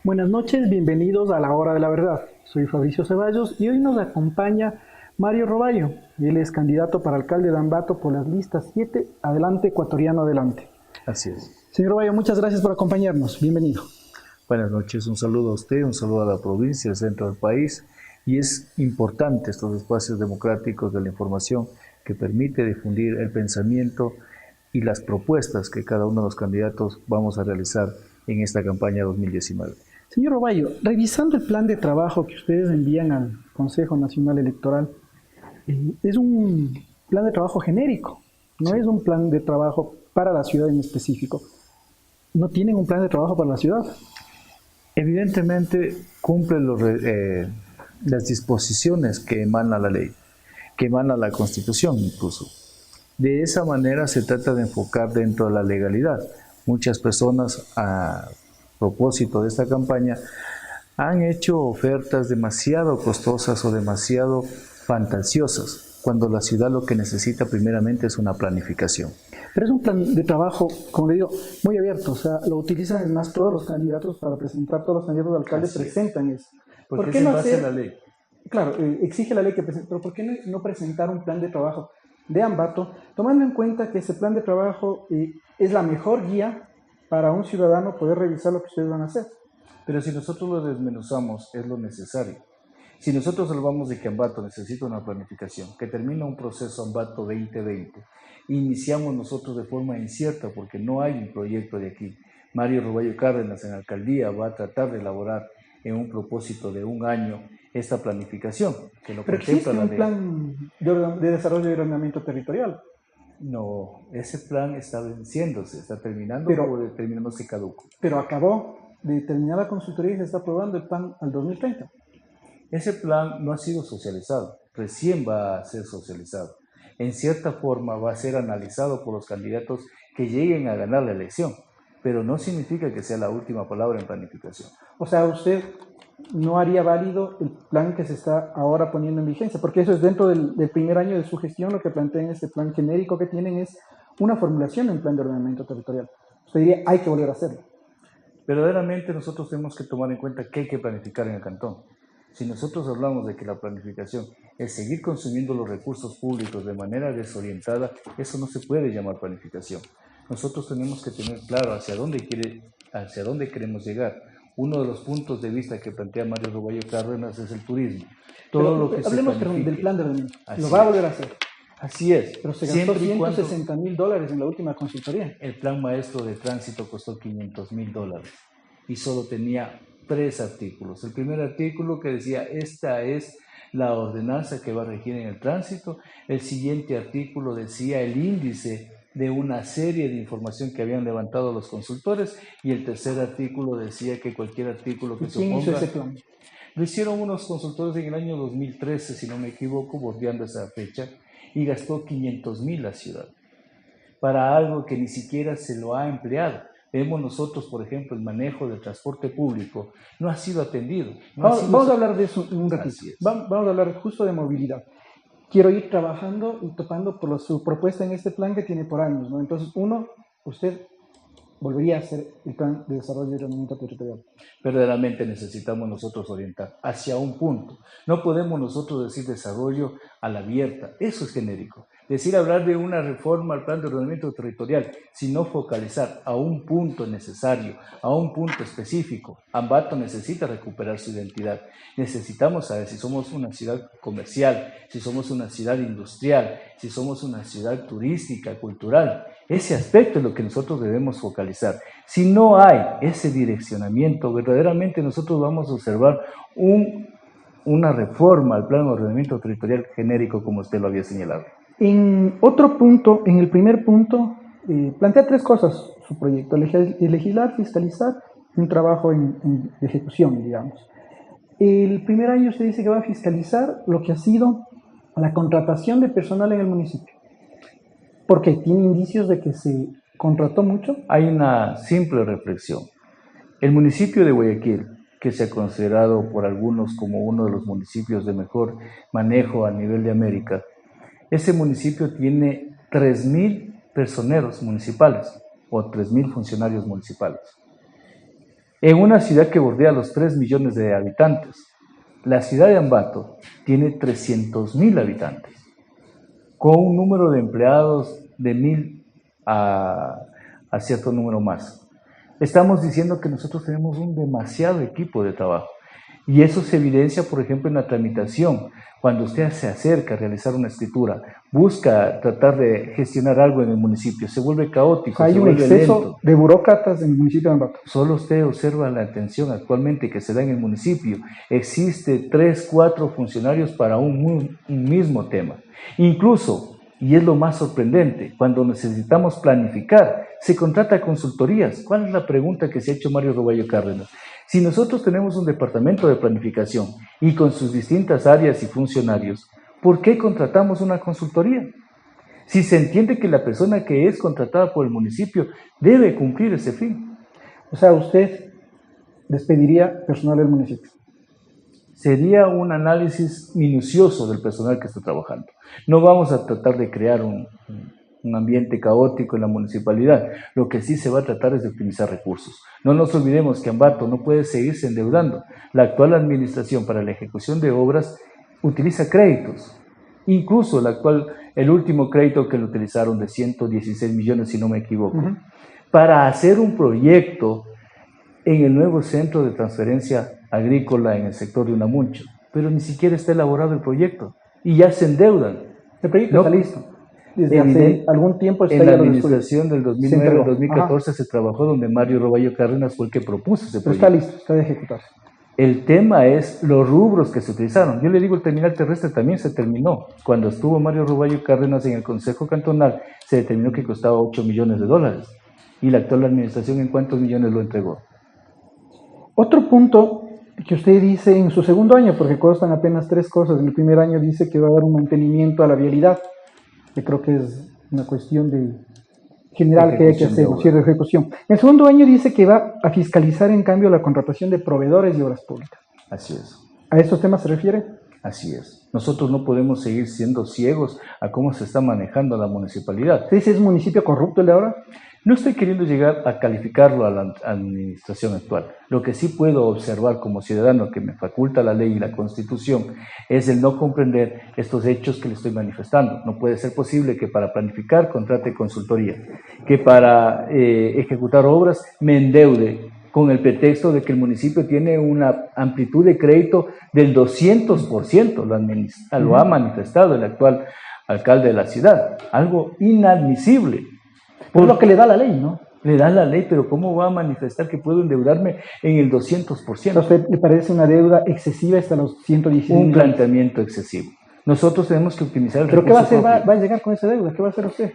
Buenas noches, bienvenidos a la Hora de la Verdad. Soy Fabricio Ceballos y hoy nos acompaña Mario Roballo. Él es candidato para alcalde de Ambato por las listas 7, Adelante Ecuatoriano Adelante. Así es. Señor Roballo, muchas gracias por acompañarnos. Bienvenido. Buenas noches, un saludo a usted, un saludo a la provincia, al centro del país. Y es importante estos espacios democráticos de la información que permite difundir el pensamiento y las propuestas que cada uno de los candidatos vamos a realizar en esta campaña 2019. Señor Roballo, revisando el plan de trabajo que ustedes envían al Consejo Nacional Electoral, es un plan de trabajo genérico, no Sí. es un plan de trabajo para la ciudad en específico. ¿No tienen un plan de trabajo para la ciudad? Evidentemente cumple las disposiciones que emana la ley, que emana la Constitución incluso. De esa manera se trata de enfocar dentro de la legalidad. Muchas personas, a propósito de esta campaña, han hecho ofertas demasiado costosas o demasiado fantasiosas, cuando la ciudad lo que necesita primeramente es una planificación. Pero es un plan de trabajo, como le digo, muy abierto. O sea, lo utilizan además todos los candidatos para presentar, todos los candidatos de alcalde Así es. presentan eso. Porque ¿Por es qué en no base a hacer? la ley. Claro, exige la ley que presente, pero ¿por qué no presentar un plan de trabajo de Ambato, tomando en cuenta que ese plan de trabajo es la mejor guía para un ciudadano poder revisar lo que ustedes van a hacer? Pero si nosotros lo desmenuzamos, es lo necesario. Si nosotros hablamos de que Ambato necesita una planificación, que termina un proceso Ambato 2020, iniciamos nosotros de forma incierta porque no hay un proyecto de aquí. Mario Roballo Cárdenas en alcaldía va a tratar de elaborar en un propósito de un año esta planificación, que lo Pero contempla existe la un ley. plan de desarrollo y ordenamiento territorial, No, ese plan está venciéndose, está terminando pero, o terminándose caduco. pero acabó de terminar la consultoría y se está aprobando el plan al 2030. Ese plan no ha sido socializado, recién va a ser socializado. En cierta forma va a ser analizado por los candidatos que lleguen a ganar la elección, pero no significa que sea la última palabra en planificación. O sea, usted no haría válido el plan que se está ahora poniendo en vigencia, porque eso es dentro del primer año de su gestión. Lo que plantean este plan genérico que tienen es una formulación en plan de ordenamiento territorial. Usted diría, hay que volver a hacerlo. Verdaderamente nosotros tenemos que tomar en cuenta que hay que planificar en el cantón. Si nosotros hablamos de que la planificación es seguir consumiendo los recursos públicos de manera desorientada, eso no se puede llamar planificación. Nosotros tenemos que tener claro hacia dónde queremos llegar. Uno de los puntos de vista que plantea Mario Roballo Cárdenas es el turismo. Todo lo que se Hablemos del planifique. plan de ordenamiento. Lo Así va a es. volver a hacer. Así es. Pero se gastó Siempre y cuando $160,000 en la última consultoría. el plan maestro de tránsito costó $500,000 y solo tenía 3 artículos. El primer artículo que decía, esta es la ordenanza que va a regir en el tránsito. El siguiente artículo decía el índice de una serie de información que habían levantado los consultores, y el tercer artículo decía que cualquier artículo que ¿Y se quién hizo oponga. ese plan? Lo hicieron unos consultores en el año 2013, si no me equivoco, bordeando esa fecha, y gastó 500,000 la ciudad para algo que ni siquiera se lo ha empleado. Vemos nosotros, por ejemplo, el manejo del transporte público no ha sido atendido. Vamos a hablar de eso en un ratito. Así es. Vamos a hablar justo de movilidad. Quiero ir trabajando y topando por su propuesta en este plan que tiene por años, ¿no? Entonces, usted volvería a hacer el plan de desarrollo y ordenamiento territorial. Verdaderamente necesitamos nosotros orientar hacia un punto. No podemos nosotros decir desarrollo a la abierta, eso es genérico. Hablar de una reforma al plan de ordenamiento territorial, sino focalizar a un punto necesario, a un punto específico. Ambato necesita recuperar su identidad. Necesitamos saber si somos una ciudad comercial, si somos una ciudad industrial, si somos una ciudad turística, cultural. Ese aspecto es lo que nosotros debemos focalizar. Si no hay ese direccionamiento, verdaderamente nosotros vamos a observar una reforma al plan de ordenamiento territorial genérico, como usted lo había señalado. En otro punto, en el primer punto, plantea tres cosas su proyecto: legislar, fiscalizar y un trabajo en ejecución, digamos. El primer año se dice que va a fiscalizar lo que ha sido la contratación de personal en el municipio. ¿Por qué? ¿Tiene indicios de que se contrató mucho? Hay una simple reflexión. El municipio de Guayaquil, que se ha considerado por algunos como uno de los municipios de mejor manejo a nivel de América, ese municipio tiene 3,000 personeros municipales o 3,000 funcionarios municipales. en una ciudad que bordea los 3 millones de habitantes. La ciudad de Ambato tiene 300.000 habitantes, con un número de empleados de 1.000 a cierto número más. Estamos diciendo que nosotros tenemos un demasiado equipo de trabajo. Y eso se evidencia, por ejemplo, en la tramitación. Cuando usted se acerca a realizar una escritura, busca tratar de gestionar algo en el municipio, se vuelve caótico, hay un exceso de burócratas en el municipio de Ambato. Solo usted observa la atención actualmente que se da en el municipio. Existe 3, 4 funcionarios para un mismo tema. Incluso, y es lo más sorprendente, cuando necesitamos planificar, se contrata consultorías. ¿Cuál es la pregunta que se ha hecho Mario Roballo Cárdenas? Si nosotros tenemos un departamento de planificación y con sus distintas áreas y funcionarios, ¿por qué contratamos una consultoría? Si se entiende que la persona que es contratada por el municipio debe cumplir ese fin. O sea, usted despediría personal del municipio. Sería un análisis minucioso del personal que está trabajando. No vamos a tratar de crear un ambiente caótico en la municipalidad. Lo que sí se va a tratar es de optimizar recursos. No nos olvidemos que Ambato no puede seguirse endeudando. La actual administración para la ejecución de obras utiliza créditos. Incluso el último crédito que lo utilizaron de 116 millones, si no me equivoco, para hacer un proyecto en el nuevo centro de transferencia agrícola en el sector de Unamuncho. Pero ni siquiera está elaborado el proyecto y ya se endeudan. El proyecto está listo. Desde hace algún tiempo está en la administración del 2009 al 2014 se trabajó donde Mario Roballo Cárdenas fue el que propuso ese proyecto. Pero está listo, está de ejecutarse. El tema es los rubros que se utilizaron. Yo le digo, el terminal terrestre también se terminó. Cuando estuvo Mario Roballo Cárdenas en el Consejo Cantonal, se determinó que costaba 8 millones de dólares. ¿Y la actual administración en cuántos millones lo entregó? Otro punto que usted dice en su segundo año, porque costan apenas 3 cosas. En el primer año dice que va a dar un mantenimiento a la vialidad. Yo creo que es una cuestión general que hay que hacer, de ejecución. En el segundo año dice que va a fiscalizar, en cambio, la contratación de proveedores de obras públicas. Así es. ¿A estos temas se refiere? Así es. Nosotros no podemos seguir siendo ciegos a cómo se está manejando la municipalidad. ¿Ese es municipio corrupto el de ahora? No estoy queriendo llegar a calificarlo a la administración actual. Lo que sí puedo observar como ciudadano que me faculta la ley y la Constitución es el no comprender estos hechos que le estoy manifestando. No puede ser posible que para planificar contrate consultoría, que para ejecutar obras me endeude con el pretexto de que el municipio tiene una amplitud de crédito del 200%, lo ha manifestado el actual alcalde de la ciudad, algo inadmisible. Por lo que le da la ley, ¿no? Le da la ley, pero ¿cómo va a manifestar que puedo endeudarme en el 200%? ¿A usted le parece una deuda excesiva hasta los 116 Un planteamiento excesivo. Nosotros tenemos que optimizar el recurso. ¿Pero qué va a hacer? ¿Va a llegar con esa deuda? ¿Qué va a hacer usted?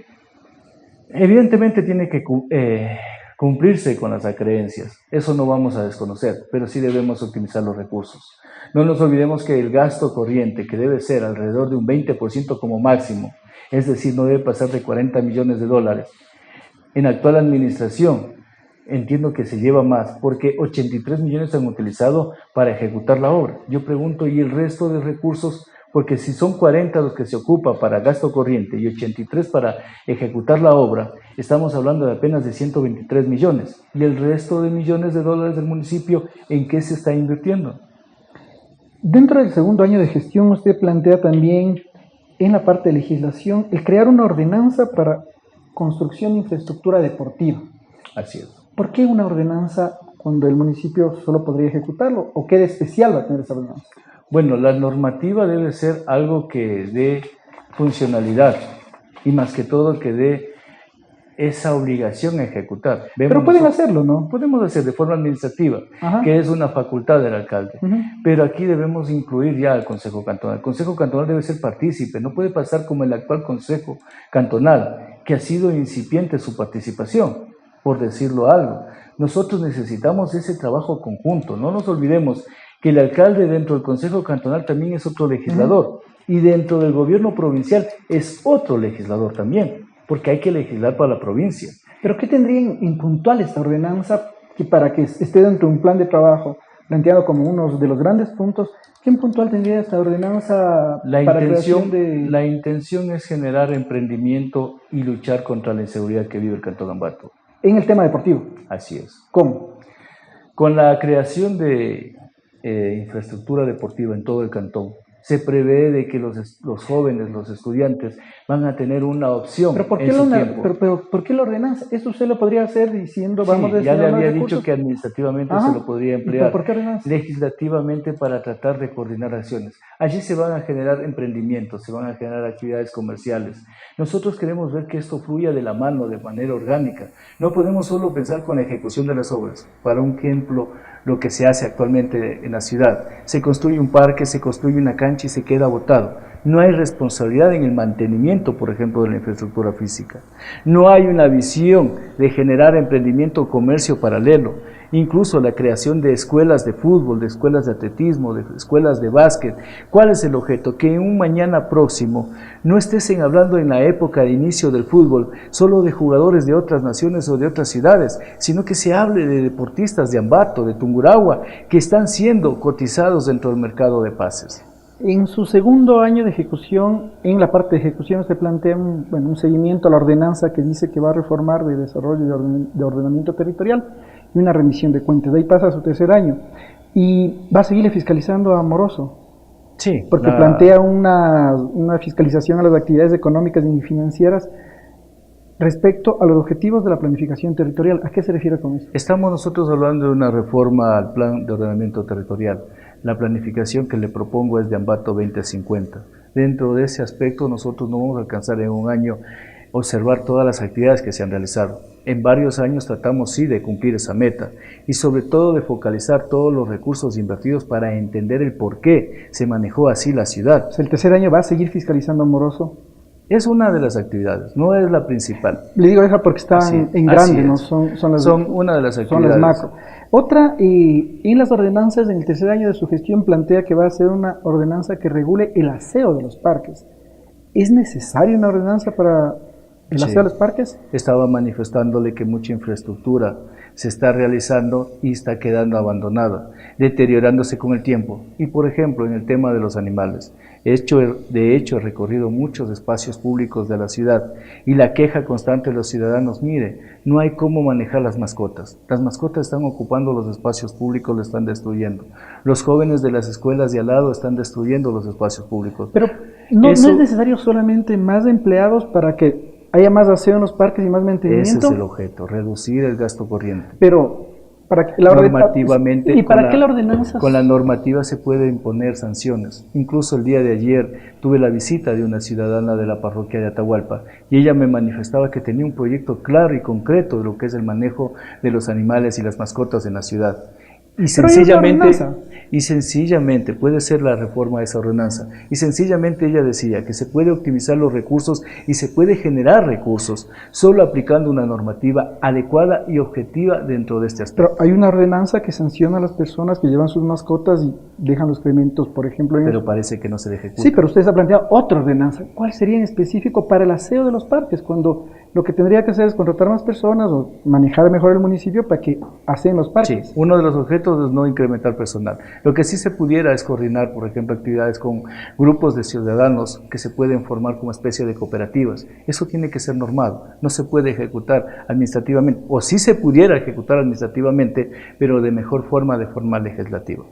Evidentemente tiene que cumplirse con las acreencias. Eso no vamos a desconocer, pero sí debemos optimizar los recursos. No nos olvidemos que el gasto corriente, que debe ser alrededor de un 20% como máximo, es decir, no debe pasar de 40 millones de dólares. En la actual administración, entiendo que se lleva más, porque 83 millones se han utilizado para ejecutar la obra. Yo pregunto, ¿y el resto de recursos? Porque si son 40 los que se ocupa para gasto corriente y 83 para ejecutar la obra, estamos hablando de apenas de 123 millones. ¿Y el resto de millones de dólares del municipio, en qué se está invirtiendo? Dentro del segundo año de gestión, usted plantea también, en la parte de legislación, el crear una ordenanza para construcción de infraestructura deportiva. Así es. ¿Por qué una ordenanza cuando el municipio solo podría ejecutarlo? ¿O qué de especial va a tener esa ordenanza? Bueno, la normativa debe ser algo que dé funcionalidad y más que todo que dé esa obligación a ejecutar. Pero pueden hacerlo, ¿no? Podemos hacer de forma administrativa, que es una facultad del alcalde. Pero aquí debemos incluir ya al Consejo Cantonal. El Consejo Cantonal debe ser partícipe, no puede pasar como el actual Consejo Cantonal, que ha sido incipiente su participación, por decirlo algo. Nosotros necesitamos ese trabajo conjunto. No nos olvidemos que el alcalde dentro del Consejo Cantonal también es otro legislador y dentro del gobierno provincial es otro legislador también, porque hay que legislar para la provincia. ¿Pero qué tendría en puntual esta ordenanza que para que esté dentro de un plan de trabajo planteado como uno de los grandes puntos? ¿Qué en puntual tendría esta ordenanza para creación de...? La intención es generar emprendimiento y luchar contra la inseguridad que vive el Cantón Ambato. En el tema deportivo. Así es. ¿Cómo? Con la creación de infraestructura deportiva en todo el cantón, se prevé de que los jóvenes, los estudiantes, van a tener una opción ¿Pero por qué, en su tiempo. pero ¿por qué la ordenanza? Eso usted lo podría hacer diciendo, Sí, vamos a ya le destinar más había recursos. dicho que administrativamente Ajá. se lo podría ¿Y emplear. por qué ordenanza? Legislativamente para tratar de coordinar acciones. Allí se van a generar emprendimientos, se van a generar actividades comerciales. Nosotros queremos ver que esto fluya de la mano, de manera orgánica. No podemos solo pensar con la ejecución de las obras. Para un ejemplo, lo que se hace actualmente en la ciudad. Se construye un parque, se construye una cancha y se queda botado. No hay responsabilidad en el mantenimiento, por ejemplo, de la infraestructura física. No hay una visión de generar emprendimiento o comercio paralelo. Incluso la creación de escuelas de fútbol, de escuelas de atletismo, de escuelas de básquet. ¿Cuál es el objeto? Que en un mañana próximo no estén hablando en la época de inicio del fútbol solo de jugadores de otras naciones o de otras ciudades, sino que se hable de deportistas de Ambato, de Tungurahua, que están siendo cotizados dentro del mercado de pases. En su segundo año de ejecución, en la parte de ejecución se plantea un seguimiento a la ordenanza que dice que va a reformar de desarrollo de ordenamiento territorial y una remisión de cuentas. De ahí pasa a su tercer año y va a seguirle fiscalizando a Moroso. Sí. Porque plantea una fiscalización a las actividades económicas y financieras respecto a los objetivos de la planificación territorial. ¿A qué se refiere con eso? Estamos nosotros hablando de una reforma al plan de ordenamiento territorial. La planificación que le propongo es de Ambato 2050. Dentro de ese aspecto nosotros no vamos a alcanzar en un año observar todas las actividades que se han realizado. En varios años tratamos sí de cumplir esa meta y sobre todo de focalizar todos los recursos invertidos para entender el por qué se manejó así la ciudad. O sea, ¿el tercer año va a seguir fiscalizando a Moroso? Es una de las actividades, no es la principal. Le digo eso porque están en grande, ¿no? Son una de las actividades. Son las macro. Otra, en las ordenanzas, en el tercer año de su gestión, plantea que va a ser una ordenanza que regule el aseo de los parques. ¿Es necesaria una ordenanza para el aseo de los parques? Estaba manifestándole que mucha infraestructura se está realizando y está quedando abandonada, deteriorándose con el tiempo. Y por ejemplo, en el tema de los animales, de hecho he recorrido muchos espacios públicos de la ciudad y la queja constante de los ciudadanos, mire, no hay cómo manejar las mascotas están ocupando los espacios públicos, lo están destruyendo. Los jóvenes de las escuelas de al lado están destruyendo los espacios públicos. Pero no es necesario solamente más empleados para que haya más aseo en los parques y más mantenimiento. Ese es el objeto, reducir el gasto corriente. Pero para que normativamente, ¿y para qué la ordenanza? Con la normativa se puede imponer sanciones. Incluso el día de ayer tuve la visita de una ciudadana de la parroquia de Atahualpa y ella me manifestaba que tenía un proyecto claro y concreto de lo que es el manejo de los animales y las mascotas en la ciudad. Y sencillamente puede ser la reforma de esa ordenanza. Y sencillamente ella decía que se puede optimizar los recursos y se puede generar recursos solo aplicando una normativa adecuada y objetiva dentro de este aspecto. Pero hay una ordenanza que sanciona a las personas que llevan sus mascotas y dejan los excrementos, por ejemplo. Pero parece que no se ejecuta. Sí, pero ustedes han planteado otra ordenanza. ¿Cuál sería en específico para el aseo de los parques? Cuando lo que tendría que hacer es contratar más personas o manejar mejor el municipio para que aseen los parques. Sí, uno de los objetos es no incrementar personal. Lo que sí se pudiera es coordinar, por ejemplo, actividades con grupos de ciudadanos que se pueden formar como especie de cooperativas. Eso tiene que ser normado, no se puede ejecutar administrativamente, o sí se pudiera ejecutar administrativamente, pero de mejor forma, de forma legislativa.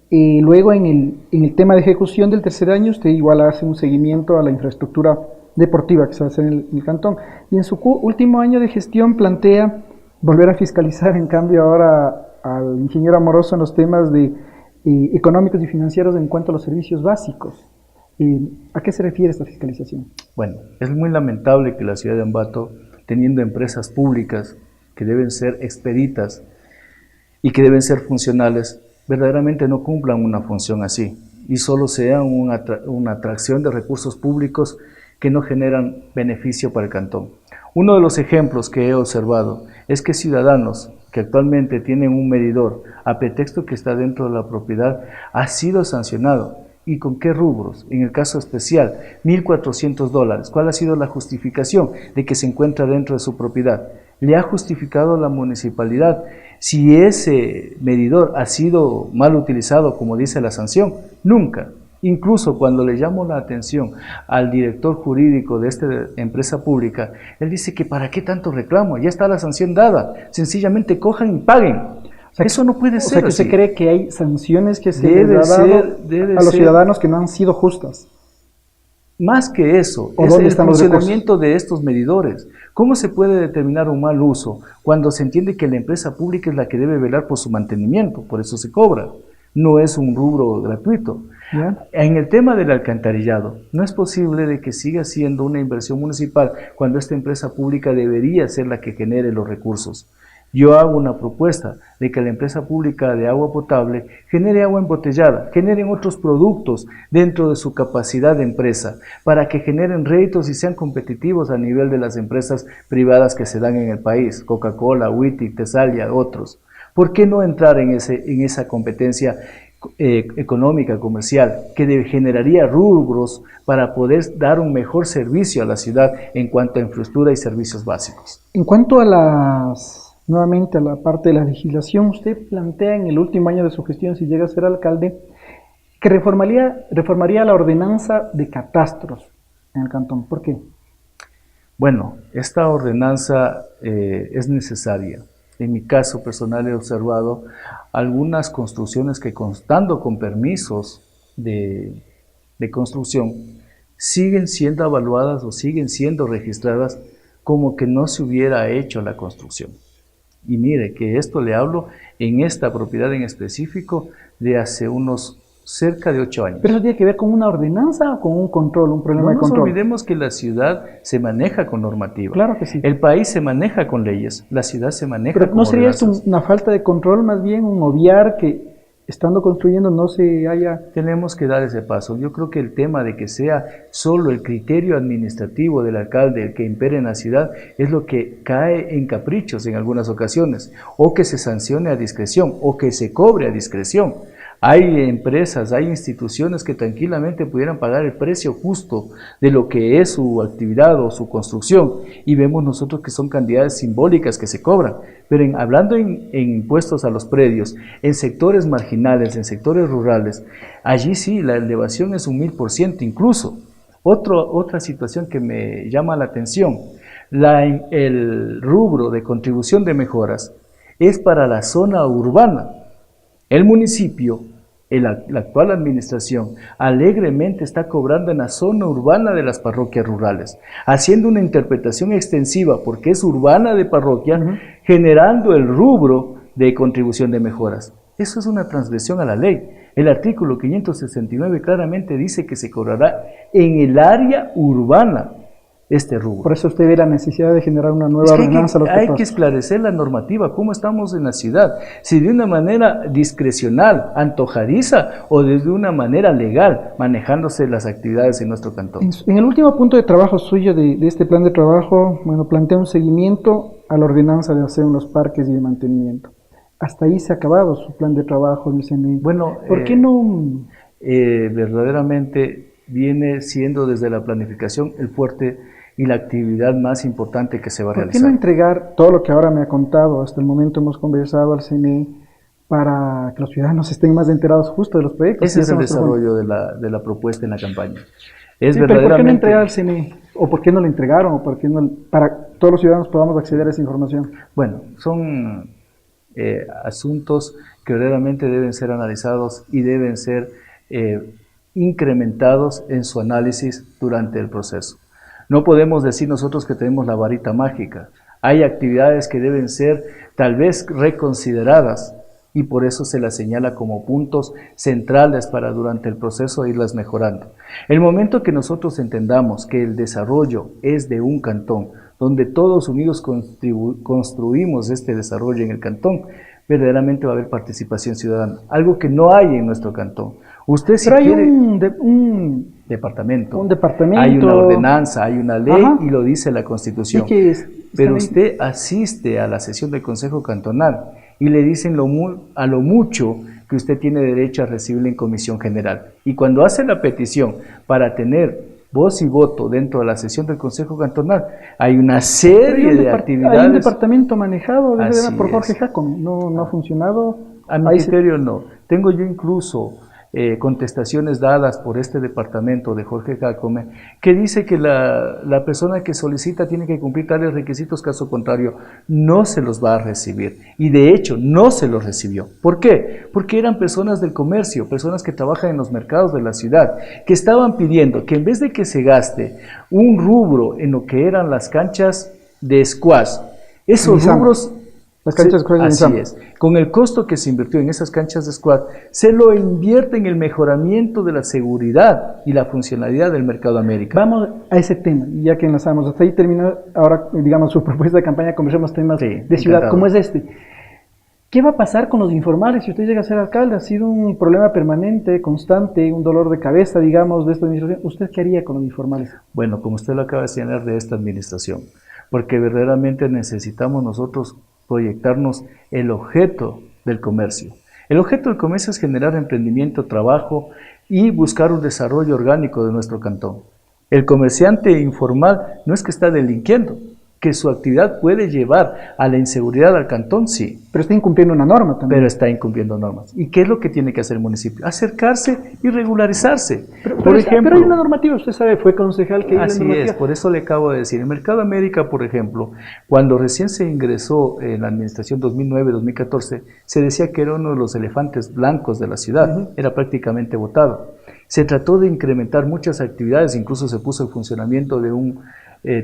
Y luego en el tema de ejecución del tercer año, usted igual hace un seguimiento a la infraestructura deportiva que se va a hacer en el cantón. Y en su último año de gestión plantea volver a fiscalizar, en cambio ahora al ingeniero Amoroso en los temas económicos y financieros en cuanto a los servicios básicos. ¿A qué se refiere esta fiscalización? Bueno, es muy lamentable que la ciudad de Ambato, teniendo empresas públicas que deben ser expeditas y que deben ser funcionales, verdaderamente no cumplan una función así y solo sean una atracción de recursos públicos que no generan beneficio para el cantón. Uno de los ejemplos que he observado es que ciudadanos que actualmente tienen un medidor a pretexto que está dentro de la propiedad ha sido sancionado. ¿Y con qué rubros? En el caso especial, $1,400. ¿Cuál ha sido la justificación de que se encuentra dentro de su propiedad? ¿Le ha justificado la municipalidad si ese medidor ha sido mal utilizado, como dice la sanción? Nunca. Incluso cuando le llamo la atención al director jurídico de esta empresa pública, él dice que ¿para qué tanto reclamo? Ya está la sanción dada, sencillamente cojan y paguen. O sea, eso no puede o ser sea, que así. se cree que hay sanciones que se Debe les ha dado ser- a los ciudadanos que no han sido justas. Más que eso, ¿O es dónde el están los funcionamiento de estos medidores. ¿Cómo se puede determinar un mal uso cuando se entiende que la empresa pública es la que debe velar por su mantenimiento? Por eso se cobra. No es un rubro gratuito. ¿Ya? En el tema del alcantarillado, no es posible de que siga siendo una inversión municipal cuando esta empresa pública debería ser la que genere los recursos. Yo hago una propuesta de que la empresa pública de agua potable genere agua embotellada, generen otros productos dentro de su capacidad de empresa, para que generen réditos y sean competitivos a nivel de las empresas privadas que se dan en el país, Coca-Cola, Witic, Tesalia, otros. ¿Por qué no entrar en esa competencia económica, comercial, que generaría rubros para poder dar un mejor servicio a la ciudad en cuanto a infraestructura y servicios básicos? En cuanto a nuevamente a la parte de la legislación, usted plantea en el último año de su gestión, si llega a ser alcalde, que reformaría la ordenanza de catastros en el cantón. ¿Por qué? Bueno, esta ordenanza es necesaria. En mi caso personal he observado algunas construcciones que, constando con permisos de construcción, siguen siendo evaluadas o siguen siendo registradas como que no se hubiera hecho la construcción. Y mire que esto le hablo en esta propiedad en específico de hace unos cerca de 8 años. ¿Pero eso tiene que ver con una ordenanza o con un control, un problema No de nos control? olvidemos que la ciudad se maneja con normativa. Claro que sí. El país se maneja con leyes, la ciudad se maneja Pero con ¿no sería esto ordenanzas. una falta de control, más bien un obviar que estando construyendo no se haya... Tenemos que dar ese paso. Yo creo que el tema de que sea solo el criterio administrativo del alcalde el que impere en la ciudad es lo que cae en caprichos en algunas ocasiones, o que se sancione a discreción, o que se cobre a discreción. Hay empresas, hay instituciones que tranquilamente pudieran pagar el precio justo de lo que es su actividad o su construcción, y vemos nosotros que son cantidades simbólicas que se cobran. Pero hablando en impuestos a los predios, en sectores marginales, en sectores rurales, allí sí la elevación es un 1000% incluso. Otra situación que me llama la atención, el rubro de contribución de mejoras es para la zona urbana. El municipio, la actual administración, alegremente está cobrando en la zona urbana de las parroquias rurales, haciendo una interpretación extensiva, porque es urbana de parroquia, generando el rubro de contribución de mejoras. Eso es una transgresión a la ley. El artículo 569 claramente dice que se cobrará en el área urbana este rubro. Por eso usted ve la necesidad de generar una nueva ordenanza. Hay que esclarecer la normativa, cómo estamos en la ciudad, si de una manera discrecional, antojadiza, o de una manera legal, manejándose las actividades en nuestro cantón. En el último punto de trabajo suyo de este plan de trabajo, bueno, plantea un seguimiento a la ordenanza de aseo en los parques y de mantenimiento. Hasta ahí se ha acabado su plan de trabajo en el CNI. Bueno, ¿por qué no? Verdaderamente viene siendo desde la planificación el fuerte y la actividad más importante que se va a realizar. ¿Por qué no entregar todo lo que ahora me ha contado? Hasta el momento hemos conversado al CNI para que los ciudadanos estén más enterados justo de los proyectos. Ese es el desarrollo de la propuesta en la campaña. Sí, pero ¿por qué no entregar al CNI? ¿O por qué no lo entregaron? ¿O por qué no, para que todos los ciudadanos podamos acceder a esa información? Bueno, son asuntos que verdaderamente deben ser analizados y deben ser incrementados en su análisis durante el proceso. No podemos decir nosotros que tenemos la varita mágica. Hay actividades que deben ser tal vez reconsideradas y por eso se las señala como puntos centrales para durante el proceso irlas mejorando. El momento que nosotros entendamos que el desarrollo es de un cantón, donde todos unidos construimos este desarrollo en el cantón, verdaderamente va a haber participación ciudadana, algo que no hay en nuestro cantón. Usted si hay quiere un departamento, hay una ordenanza, hay una ley. Ajá. Y lo dice la Constitución. Pero usted asiste a la sesión del Consejo Cantonal y le dicen a lo mucho que usted tiene derecho a recibirla en Comisión General. Y cuando hace la petición para tener voz y voto dentro de la sesión del Consejo Cantonal, hay una serie de actividades. Hay un departamento manejado por Jorge Jacón, no ha funcionado. A mi criterio no. Tengo yo incluso contestaciones dadas por este departamento de Jorge Jacome, que dice que la persona que solicita tiene que cumplir tales requisitos, caso contrario no se los va a recibir. Y de hecho no se los recibió. ¿Por qué? Porque eran personas del comercio, personas que trabajan en los mercados de la ciudad, que estaban pidiendo que en vez de que se gaste un rubro en lo que eran las canchas de squash, esos rubros... Las canchas de squash de así es. Con el costo que se invirtió en esas canchas de squash, se lo invierte en el mejoramiento de la seguridad y la funcionalidad del Mercado América. Vamos a ese tema, ya que enlazamos. Hasta ahí terminó, ahora, digamos, su propuesta de campaña, conversemos temas de ciudad, como es este. ¿Qué va a pasar con los informales si usted llega a ser alcalde? Ha sido un problema permanente, constante, un dolor de cabeza, digamos, de esta administración. ¿Usted qué haría con los informales? Bueno, como usted lo acaba de señalar, de esta administración, porque verdaderamente necesitamos nosotros proyectarnos el objeto del comercio. El objeto del comercio es generar emprendimiento, trabajo y buscar un desarrollo orgánico de nuestro cantón. El comerciante informal no es que está delinquiendo, que su actividad puede llevar a la inseguridad al cantón, sí. Pero está incumpliendo una norma también. Pero está incumpliendo normas. ¿Y qué es lo que tiene que hacer el municipio? Acercarse y regularizarse. Por ejemplo, pero hay una normativa, usted sabe, fue concejal que... Así es, por eso le acabo de decir. En Mercado América, por ejemplo, cuando recién se ingresó en la administración 2009-2014, se decía que era uno de los elefantes blancos de la ciudad, era prácticamente votado. Se trató de incrementar muchas actividades, incluso se puso el funcionamiento de un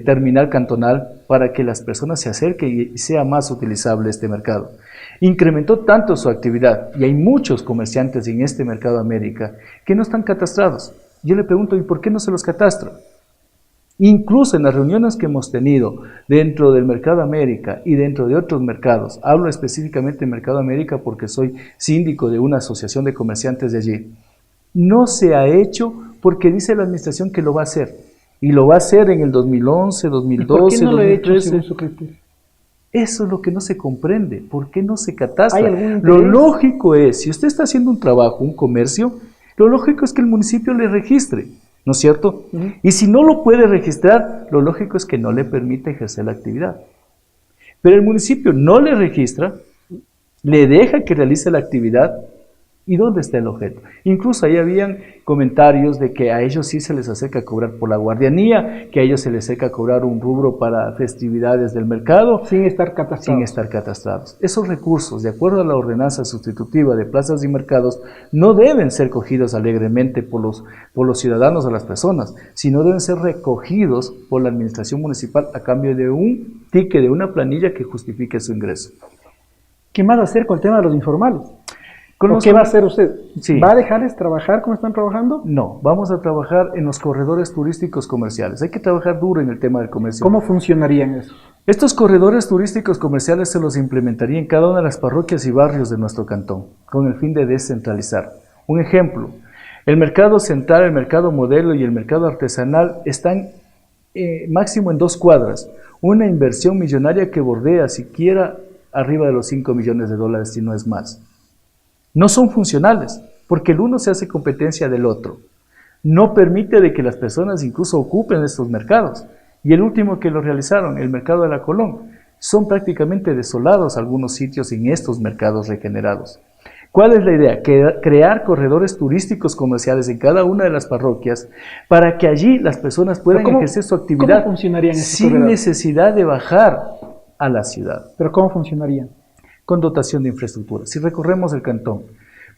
terminal cantonal para que las personas se acerquen y sea más utilizable este mercado. Incrementó tanto su actividad y hay muchos comerciantes en este Mercado América que no están catastrados. Yo le pregunto, ¿y por qué no se los catastran? Incluso en las reuniones que hemos tenido dentro del Mercado América y dentro de otros mercados, hablo específicamente del Mercado América porque soy síndico de una asociación de comerciantes de allí, no se ha hecho porque dice la administración que lo va a hacer. Y lo va a hacer en el 2011, 2012, ¿Por qué no 2013. lo he hecho según su criterio? Eso es lo que no se comprende. ¿Por qué no se catástra? ¿Hay algún interés? Lo lógico es, si usted está haciendo un trabajo, un comercio, lo lógico es que el municipio le registre, ¿no es cierto? Y si no lo puede registrar, lo lógico es que no le permite ejercer la actividad. Pero el municipio no le registra, le deja que realice la actividad. ¿Y dónde está el objeto? Incluso ahí habían comentarios de que a ellos sí se les acerca a cobrar por la guardianía, que a ellos se les acerca a cobrar un rubro para festividades del mercado. Sin estar catastrados. Sin estar catastrados. Esos recursos, de acuerdo a la ordenanza sustitutiva de plazas y mercados, no deben ser cogidos alegremente por los ciudadanos o las personas, sino deben ser recogidos por la administración municipal a cambio de un ticket, de una planilla que justifique su ingreso. ¿Qué más va a hacer con el tema de los informales? ¿Qué va a hacer usted? Sí. ¿Va a dejarles trabajar como están trabajando? No, vamos a trabajar en los corredores turísticos comerciales. Hay que trabajar duro en el tema del comercio. ¿Cómo funcionarían eso? Estos corredores turísticos comerciales se los implementaría en cada una de las parroquias y barrios de nuestro cantón, con el fin de descentralizar. Un ejemplo, el mercado central, el mercado modelo y el mercado artesanal están máximo en 2 cuadras. Una inversión millonaria que bordea siquiera arriba de los $5 millones, si no es más. No son funcionales, porque el uno se hace competencia del otro. No permite de que las personas incluso ocupen estos mercados. Y el último que lo realizaron, el mercado de la Colón, son prácticamente desolados algunos sitios en estos mercados regenerados. ¿Cuál es la idea? Crear corredores turísticos comerciales en cada una de las parroquias para que allí las personas puedan ejercer su actividad sin necesidad de bajar a la ciudad. ¿Pero cómo funcionarían? Con dotación de infraestructura. Si recorremos el cantón,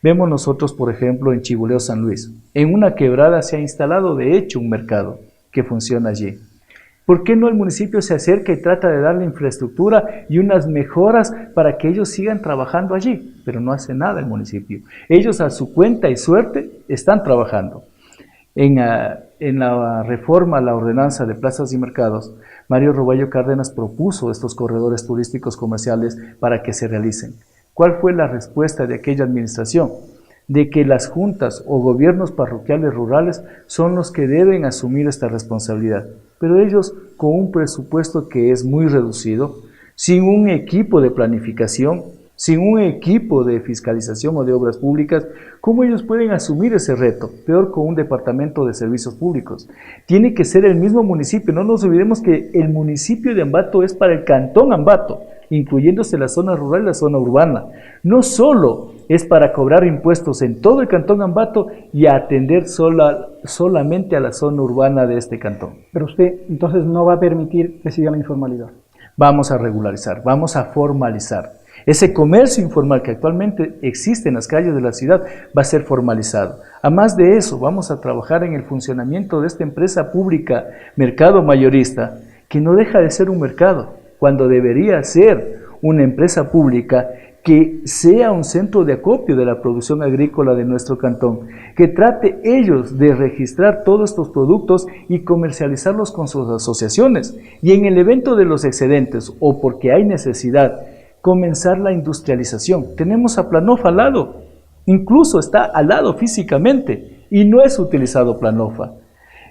vemos nosotros, por ejemplo, en Chibuleo San Luis, en una quebrada se ha instalado de hecho un mercado que funciona allí. ¿Por qué no el municipio se acerca y trata de darle infraestructura y unas mejoras para que ellos sigan trabajando allí? Pero no hace nada el municipio. Ellos a su cuenta y suerte están trabajando. En la reforma a la ordenanza de plazas y mercados, Mario Roballo Cárdenas propuso estos corredores turísticos comerciales para que se realicen. ¿Cuál fue la respuesta de aquella administración? De que las juntas o gobiernos parroquiales rurales son los que deben asumir esta responsabilidad. Pero ellos, con un presupuesto que es muy reducido, sin un equipo de planificación, sin un equipo de fiscalización o de obras públicas, ¿cómo ellos pueden asumir ese reto? Peor con un departamento de servicios públicos. Tiene que ser el mismo municipio. No nos olvidemos que el municipio de Ambato es para el cantón Ambato, incluyéndose la zona rural y la zona urbana. No solo es para cobrar impuestos en todo el Cantón Ambato y atender solamente a la zona urbana de este cantón. Pero usted entonces no va a permitir que siga la informalidad. Vamos a regularizar, vamos a formalizar. Ese comercio informal que actualmente existe en las calles de la ciudad va a ser formalizado. Además de eso, vamos a trabajar en el funcionamiento de esta empresa pública, mercado mayorista, que no deja de ser un mercado, cuando debería ser una empresa pública que sea un centro de acopio de la producción agrícola de nuestro cantón, que trate ellos de registrar todos estos productos y comercializarlos con sus asociaciones. Y en el evento de los excedentes, o porque hay necesidad, comenzar la industrialización. Tenemos a Planofa al lado, incluso está al lado físicamente, y no es utilizado Planofa.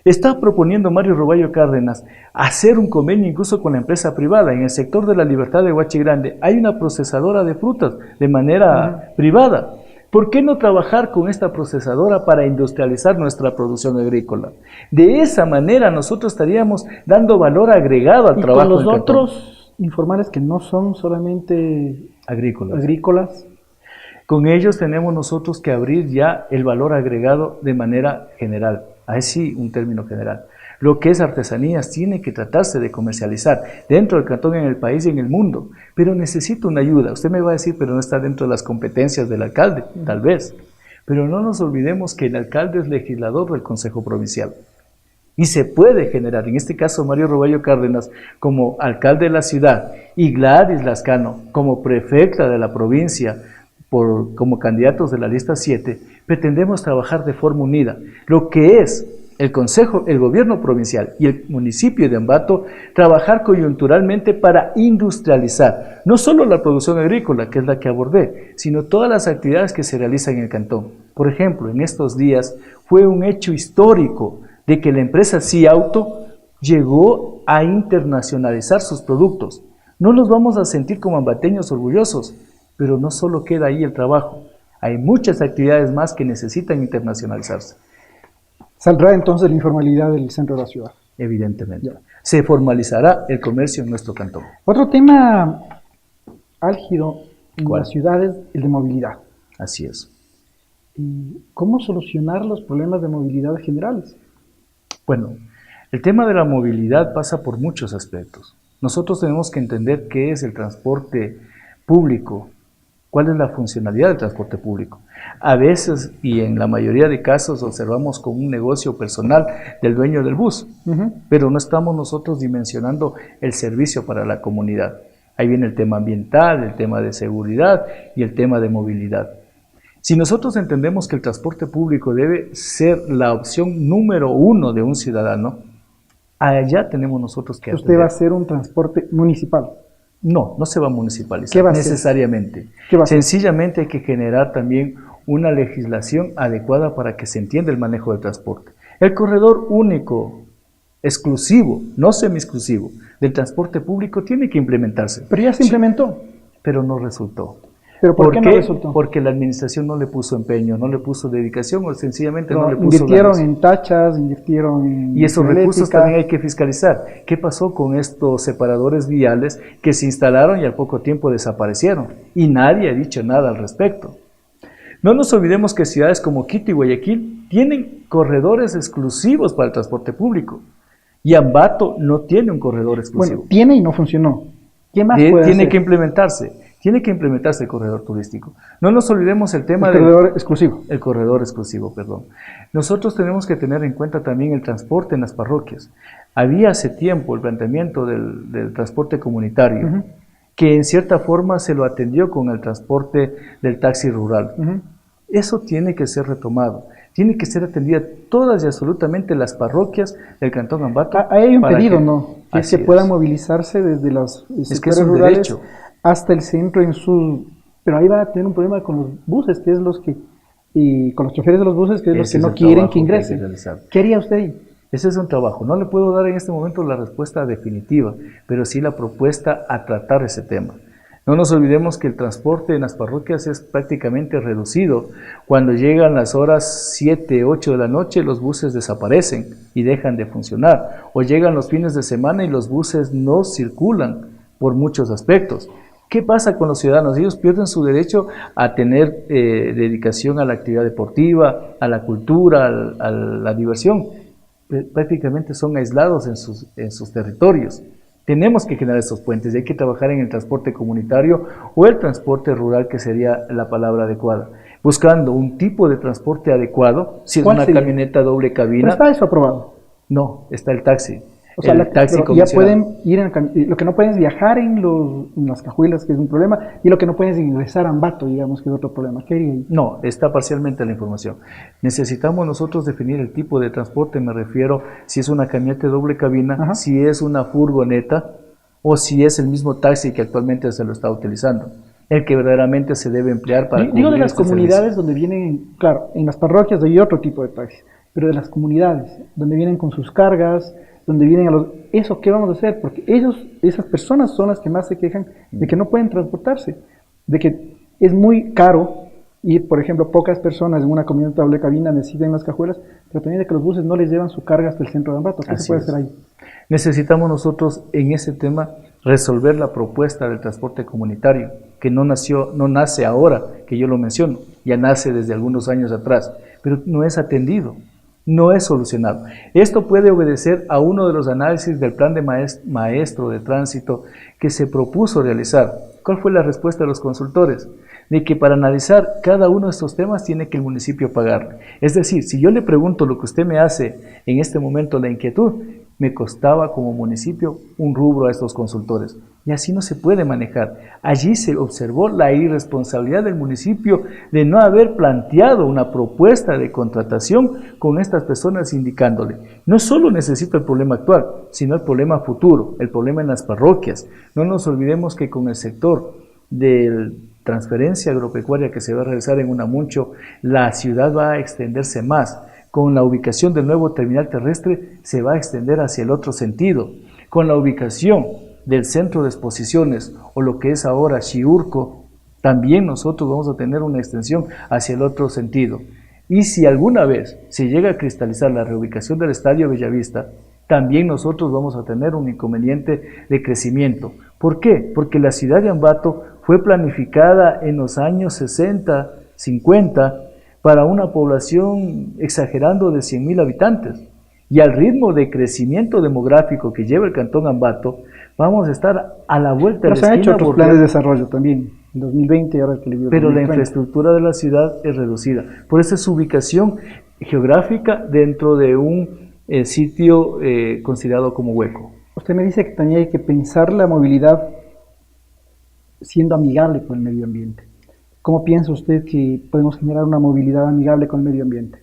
Está proponiendo Mario Roballo Cárdenas hacer un convenio incluso con la empresa privada. En el sector de la Libertad de Huachigrande hay una procesadora de frutas de manera privada. ¿Por qué no trabajar con esta procesadora para industrializar nuestra producción agrícola? De esa manera nosotros estaríamos dando valor agregado al trabajo del cantón. ¿Y con los otros informales que no son solamente agrícolas? Con ellos tenemos nosotros que abrir ya el valor agregado de manera general. Así un término general. Lo que es artesanías tiene que tratarse de comercializar dentro del cantón, en el país y en el mundo, pero necesita una ayuda. Usted me va a decir, pero no está dentro de las competencias del alcalde, tal vez. Pero no nos olvidemos que el alcalde es legislador del Consejo Provincial. Y se puede generar, en este caso Mario Roballo Cárdenas como alcalde de la ciudad y Gladys Lascano como prefecta de la provincia, como candidatos de la lista 7, pretendemos trabajar de forma unida. Lo que es el Consejo, el Gobierno Provincial y el municipio de Ambato, trabajar coyunturalmente para industrializar, no solo la producción agrícola, que es la que abordé, sino todas las actividades que se realizan en el cantón. Por ejemplo, en estos días fue un hecho histórico de que la empresa Ciauto llegó a internacionalizar sus productos. No nos vamos a sentir como ambateños orgullosos, pero no solo queda ahí el trabajo, hay muchas actividades más que necesitan internacionalizarse. ¿Saldrá entonces la informalidad del centro de la ciudad? Evidentemente. Ya. Se formalizará el comercio en nuestro cantón. Otro tema álgido en las ciudades, el de movilidad. Así es. ¿Cómo solucionar los problemas de movilidad generales? Bueno, el tema de la movilidad pasa por muchos aspectos. Nosotros tenemos que entender qué es el transporte público, cuál es la funcionalidad del transporte público. A veces, y en la mayoría de casos, observamos como un negocio personal del dueño del bus, pero no estamos nosotros dimensionando el servicio para la comunidad. Ahí viene el tema ambiental, el tema de seguridad y el tema de movilidad. Si nosotros entendemos que el transporte público debe ser la opción número 1 de un ciudadano, allá tenemos nosotros que atender. ¿Usted va a hacer un transporte municipal? No, no se va a municipalizar ¿Qué va a necesariamente. ¿Qué va a Sencillamente hay que generar también una legislación adecuada para que se entienda el manejo del transporte. El corredor único, exclusivo, no semi-exclusivo, del transporte público tiene que implementarse. Pero ya se implementó. Pero no resultó. ¿Pero por qué no resultó? Porque la administración no le puso empeño, no le puso dedicación o sencillamente no le puso invirtieron ganas. en tachas, invirtieron en Y esos recursos también hay que fiscalizar. ¿Qué pasó con estos separadores viales que se instalaron y al poco tiempo desaparecieron? Y nadie ha dicho nada al respecto. No nos olvidemos que ciudades como Quito y Guayaquil tienen corredores exclusivos para el transporte público. Y Ambato no tiene un corredor exclusivo. Bueno, tiene y no funcionó. ¿Qué más puede Tiene hacer? que implementarse. Tiene que implementarse el corredor turístico. No nos olvidemos el tema del corredor exclusivo. El corredor exclusivo, perdón. Nosotros tenemos que tener en cuenta también el transporte en las parroquias. Había hace tiempo el planteamiento del transporte comunitario, que en cierta forma se lo atendió con el transporte del taxi rural. Eso tiene que ser retomado. Tiene que ser atendida todas y absolutamente las parroquias del Cantón Ambato. Ahí hay un pedido, ¿no? Que se puedan movilizarse desde las sectores rurales derecho. Hasta el centro en su... Pero ahí va a tener un problema con los buses, que es los que... Y con los choferes de los buses, que es los que no quieren que ingresen. ¿Qué haría usted ahí? Ese es un trabajo. No le puedo dar en este momento la respuesta definitiva, pero sí la propuesta a tratar ese tema. No nos olvidemos que el transporte en las parroquias es prácticamente reducido. Cuando llegan las horas 7, 8 de la noche, los buses desaparecen y dejan de funcionar. O llegan los fines de semana y los buses no circulan por muchos aspectos. ¿Qué pasa con los ciudadanos? Ellos pierden su derecho a tener dedicación a la actividad deportiva, a la cultura, a la diversión. Prácticamente son aislados en sus territorios. Tenemos que generar estos puentes y hay que trabajar en el transporte comunitario o el transporte rural, que sería la palabra adecuada. Buscando un tipo de transporte adecuado, si es una camioneta doble cabina. ¿Pero está eso aprobado? No, está el taxi. O sea, ya pueden ir lo que no pueden es viajar en las cajuelas, que es un problema, y lo que no pueden es ingresar a Ambato, digamos, que es otro problema. ¿Qué haría ahí? No, está parcialmente la información. Necesitamos nosotros definir el tipo de transporte, me refiero si es una camioneta de doble cabina, ajá, si es una furgoneta o si es el mismo taxi que actualmente se lo está utilizando, el que verdaderamente se debe emplear para digo de las comunidades donde vienen, claro, en las parroquias hay otro tipo de taxi, pero de las comunidades, donde vienen con sus cargas, donde vienen ¿eso qué vamos a hacer? Porque esas personas son las que más se quejan de que no pueden transportarse, de que es muy caro ir, por ejemplo, pocas personas en una camioneta doble cabina necesitan las cajuelas, pero también de que los buses no les llevan su carga hasta el centro de Ambato. ¿Qué se puede hacer ahí? Necesitamos nosotros en ese tema resolver la propuesta del transporte comunitario, que no nace ahora, que yo lo menciono, ya nace desde algunos años atrás, pero no es atendido. No es solucionado. Esto puede obedecer a uno de los análisis del plan de maestro de tránsito que se propuso realizar. ¿Cuál fue la respuesta de los consultores? De que para analizar cada uno de estos temas tiene que el municipio pagar. Es decir, si yo le pregunto lo que usted me hace en este momento, la inquietud, me costaba como municipio un rubro a estos consultores. Y así no se puede manejar. Allí se observó la irresponsabilidad del municipio de no haber planteado una propuesta de contratación con estas personas, indicándole, no solo necesito el problema actual, sino el problema futuro, el problema en las parroquias. No nos olvidemos que con el sector de transferencia agropecuaria que se va a realizar en Unamuncho, la ciudad va a extenderse más. Con la ubicación del nuevo terminal terrestre se va a extender hacia el otro sentido. Con la ubicación del centro de exposiciones o lo que es ahora Xiurco, también nosotros vamos a tener una extensión hacia el otro sentido. Y si alguna vez se llega a cristalizar la reubicación del Estadio Bellavista, también nosotros vamos a tener un inconveniente de crecimiento. ¿Por qué? Porque la ciudad de Ambato fue planificada en los años 60, 50, para una población exagerando de 100,000 habitantes. Y al ritmo de crecimiento demográfico que lleva el Cantón Ambato, vamos a estar a la vuelta de la esquina. Pero se han hecho otros planes de desarrollo también, en 2020 y ahora el que le dio. Pero la infraestructura de la ciudad es reducida. Por eso es su ubicación geográfica dentro de un sitio considerado como hueco. Usted me dice que también hay que pensar la movilidad siendo amigable con el medio ambiente. ¿Cómo piensa usted que podemos generar una movilidad amigable con el medio ambiente?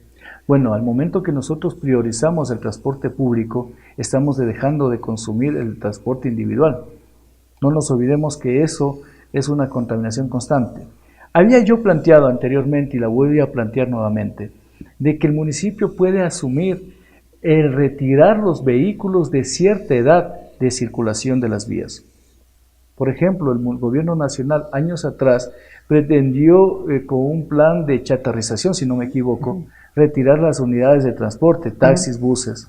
Bueno, al momento que nosotros priorizamos el transporte público, estamos dejando de consumir el transporte individual. No nos olvidemos que eso es una contaminación constante. Había yo planteado anteriormente, y la voy a plantear nuevamente, de que el municipio puede asumir el retirar los vehículos de cierta edad de circulación de las vías. Por ejemplo, el gobierno nacional años atrás pretendió con un plan de chatarrización, si no me equivoco, retirar las unidades de transporte, taxis, buses.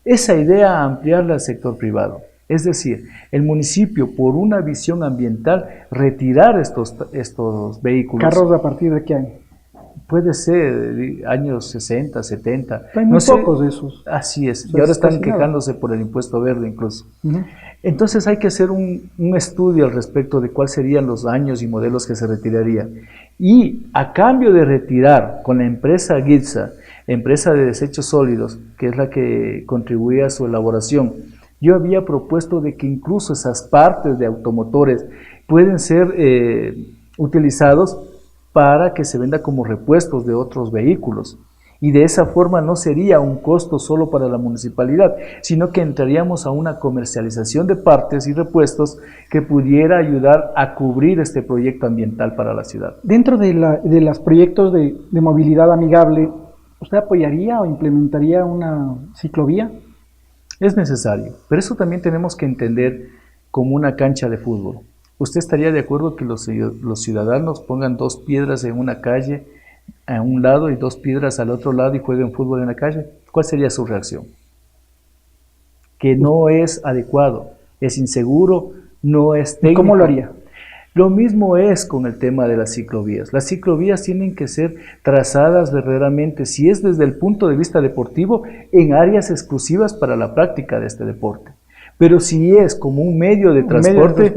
Esa idea ampliarla al sector privado. Es decir, el municipio, por una visión ambiental, retirar estos vehículos. ¿Carros a partir de qué año? Puede ser años 60, 70. Hay muy pocos de esos. Así es. Y ahora están quejándose por el impuesto verde incluso. Entonces hay que hacer un estudio al respecto de cuáles serían los años y modelos que se retirarían. Y a cambio de retirar con la empresa GITSA, empresa de desechos sólidos, que es la que contribuye a su elaboración, yo había propuesto de que incluso esas partes de automotores pueden ser utilizados para que se venda como repuestos de otros vehículos. Y de esa forma no sería un costo solo para la municipalidad, sino que entraríamos a una comercialización de partes y repuestos que pudiera ayudar a cubrir este proyecto ambiental para la ciudad. Dentro de los proyectos de movilidad amigable, ¿usted apoyaría o implementaría una ciclovía? Es necesario, pero eso también tenemos que entender como una cancha de fútbol. ¿Usted estaría de acuerdo que los ciudadanos pongan 2 piedras en una calle a un lado y 2 piedras al otro lado y jueguen fútbol en la calle? ¿Cuál sería su reacción? Que no es adecuado, es inseguro, no es técnico. ¿Cómo lo haría? Lo mismo es con el tema de las ciclovías. Las ciclovías tienen que ser trazadas verdaderamente, si es desde el punto de vista deportivo, en áreas exclusivas para la práctica de este deporte. Pero si es como un medio de transporte,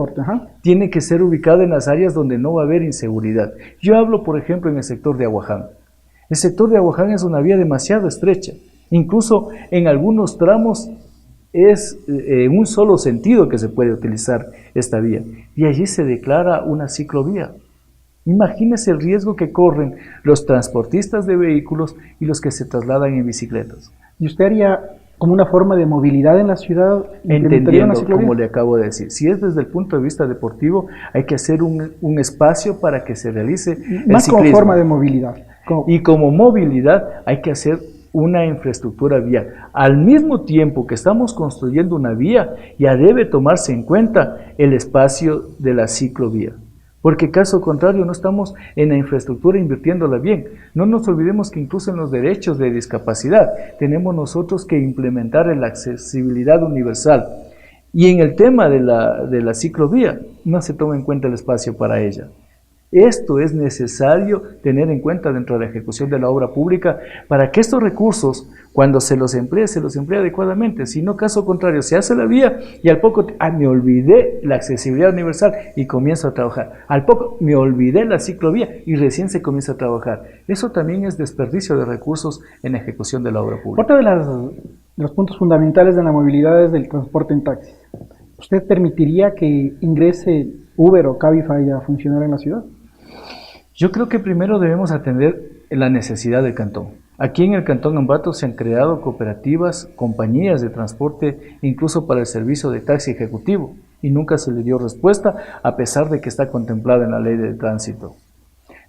tiene que ser ubicado en las áreas donde no va a haber inseguridad. Yo hablo, por ejemplo, en el sector de Aguaján. El sector de Aguaján es una vía demasiado estrecha. Incluso en algunos tramos es un solo sentido que se puede utilizar esta vía. Y allí se declara una ciclovía. Imagínese el riesgo que corren los transportistas de vehículos y los que se trasladan en bicicletas. ¿Y usted haría como una forma de movilidad en la ciudad? Entendiendo, como le acabo de decir, si es desde el punto de vista deportivo, hay que hacer un espacio para que se realice el ciclismo. Más como forma de movilidad. Y como movilidad hay que hacer una infraestructura vial. Al mismo tiempo que estamos construyendo una vía, ya debe tomarse en cuenta el espacio de la ciclovía. Porque caso contrario no estamos en la infraestructura invirtiéndola bien. No nos olvidemos que incluso en los derechos de discapacidad tenemos nosotros que implementar la accesibilidad universal. Y en el tema de la ciclovía no se toma en cuenta el espacio para ella. Esto es necesario tener en cuenta dentro de la ejecución de la obra pública para que estos recursos, cuando se los emplee adecuadamente. Si no, caso contrario, se hace la vía y al poco, me olvidé la accesibilidad universal y comienzo a trabajar. Al poco, me olvidé la ciclovía y recién se comienza a trabajar. Eso también es desperdicio de recursos en la ejecución de la obra pública. Otro de los puntos fundamentales de la movilidad es el transporte en taxi. ¿Usted permitiría que ingrese Uber o Cabify a funcionar en la ciudad? Yo creo que primero debemos atender la necesidad del cantón. Aquí en el Cantón Ambato se han creado cooperativas, compañías de transporte, incluso para el servicio de taxi ejecutivo, y nunca se le dio respuesta, a pesar de que está contemplada en la ley de tránsito.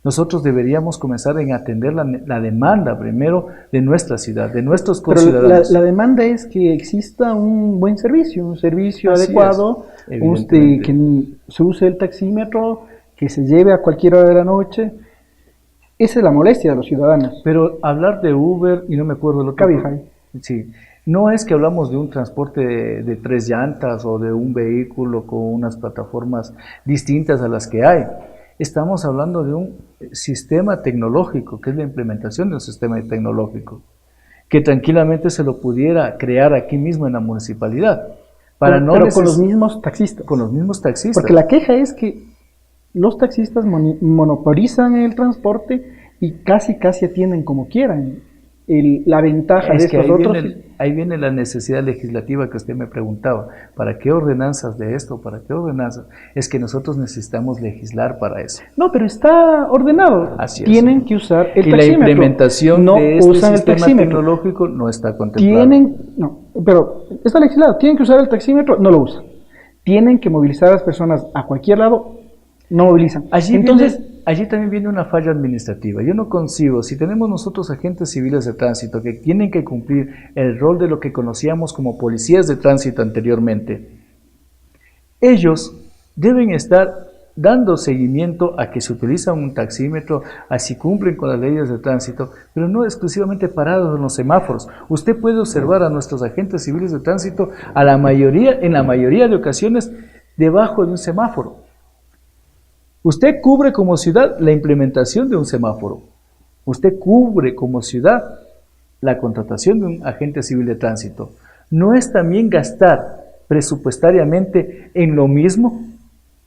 Nosotros deberíamos comenzar en atender la demanda primero de nuestra ciudad, de nuestros conciudadanos. Pero la demanda es que exista un buen servicio, un servicio adecuado, que se use el taxímetro, que se lleve a cualquier hora de la noche. Esa es la molestia de los ciudadanos. Pero hablar de Uber, y no me acuerdo lo que... Cabify. Sí, no es que hablamos de un transporte de 3 llantas o de un vehículo con unas plataformas distintas a las que hay. Estamos hablando de un sistema tecnológico, que es la implementación de un sistema tecnológico, que tranquilamente se lo pudiera crear aquí mismo en la municipalidad. Pero con los mismos taxistas. Con los mismos taxistas. Porque la queja es que los taxistas monopolizan el transporte y casi atienden como quieran. La ventaja de estos otros... Ahí viene la necesidad legislativa que usted me preguntaba. ¿Para qué ordenanzas de esto? ¿Para qué ordenanzas? Es que nosotros necesitamos legislar para eso. No, pero está ordenado. Así es. Tienen que usar el taxímetro. Y la implementación de este sistema tecnológico no está contemplado. Pero está legislado. Tienen que usar el taxímetro, no lo usan. Tienen que movilizar a las personas a cualquier lado, no movilizan. Allí también viene una falla administrativa. Yo no concibo, si tenemos nosotros agentes civiles de tránsito que tienen que cumplir el rol de lo que conocíamos como policías de tránsito anteriormente, ellos deben estar dando seguimiento a que se utiliza un taxímetro, a si cumplen con las leyes de tránsito, pero no exclusivamente parados en los semáforos. Usted puede observar a nuestros agentes civiles de tránsito, en la mayoría de ocasiones, debajo de un semáforo. Usted cubre como ciudad la implementación de un semáforo. Usted cubre como ciudad la contratación de un agente civil de tránsito. ¿No es también gastar presupuestariamente en lo mismo?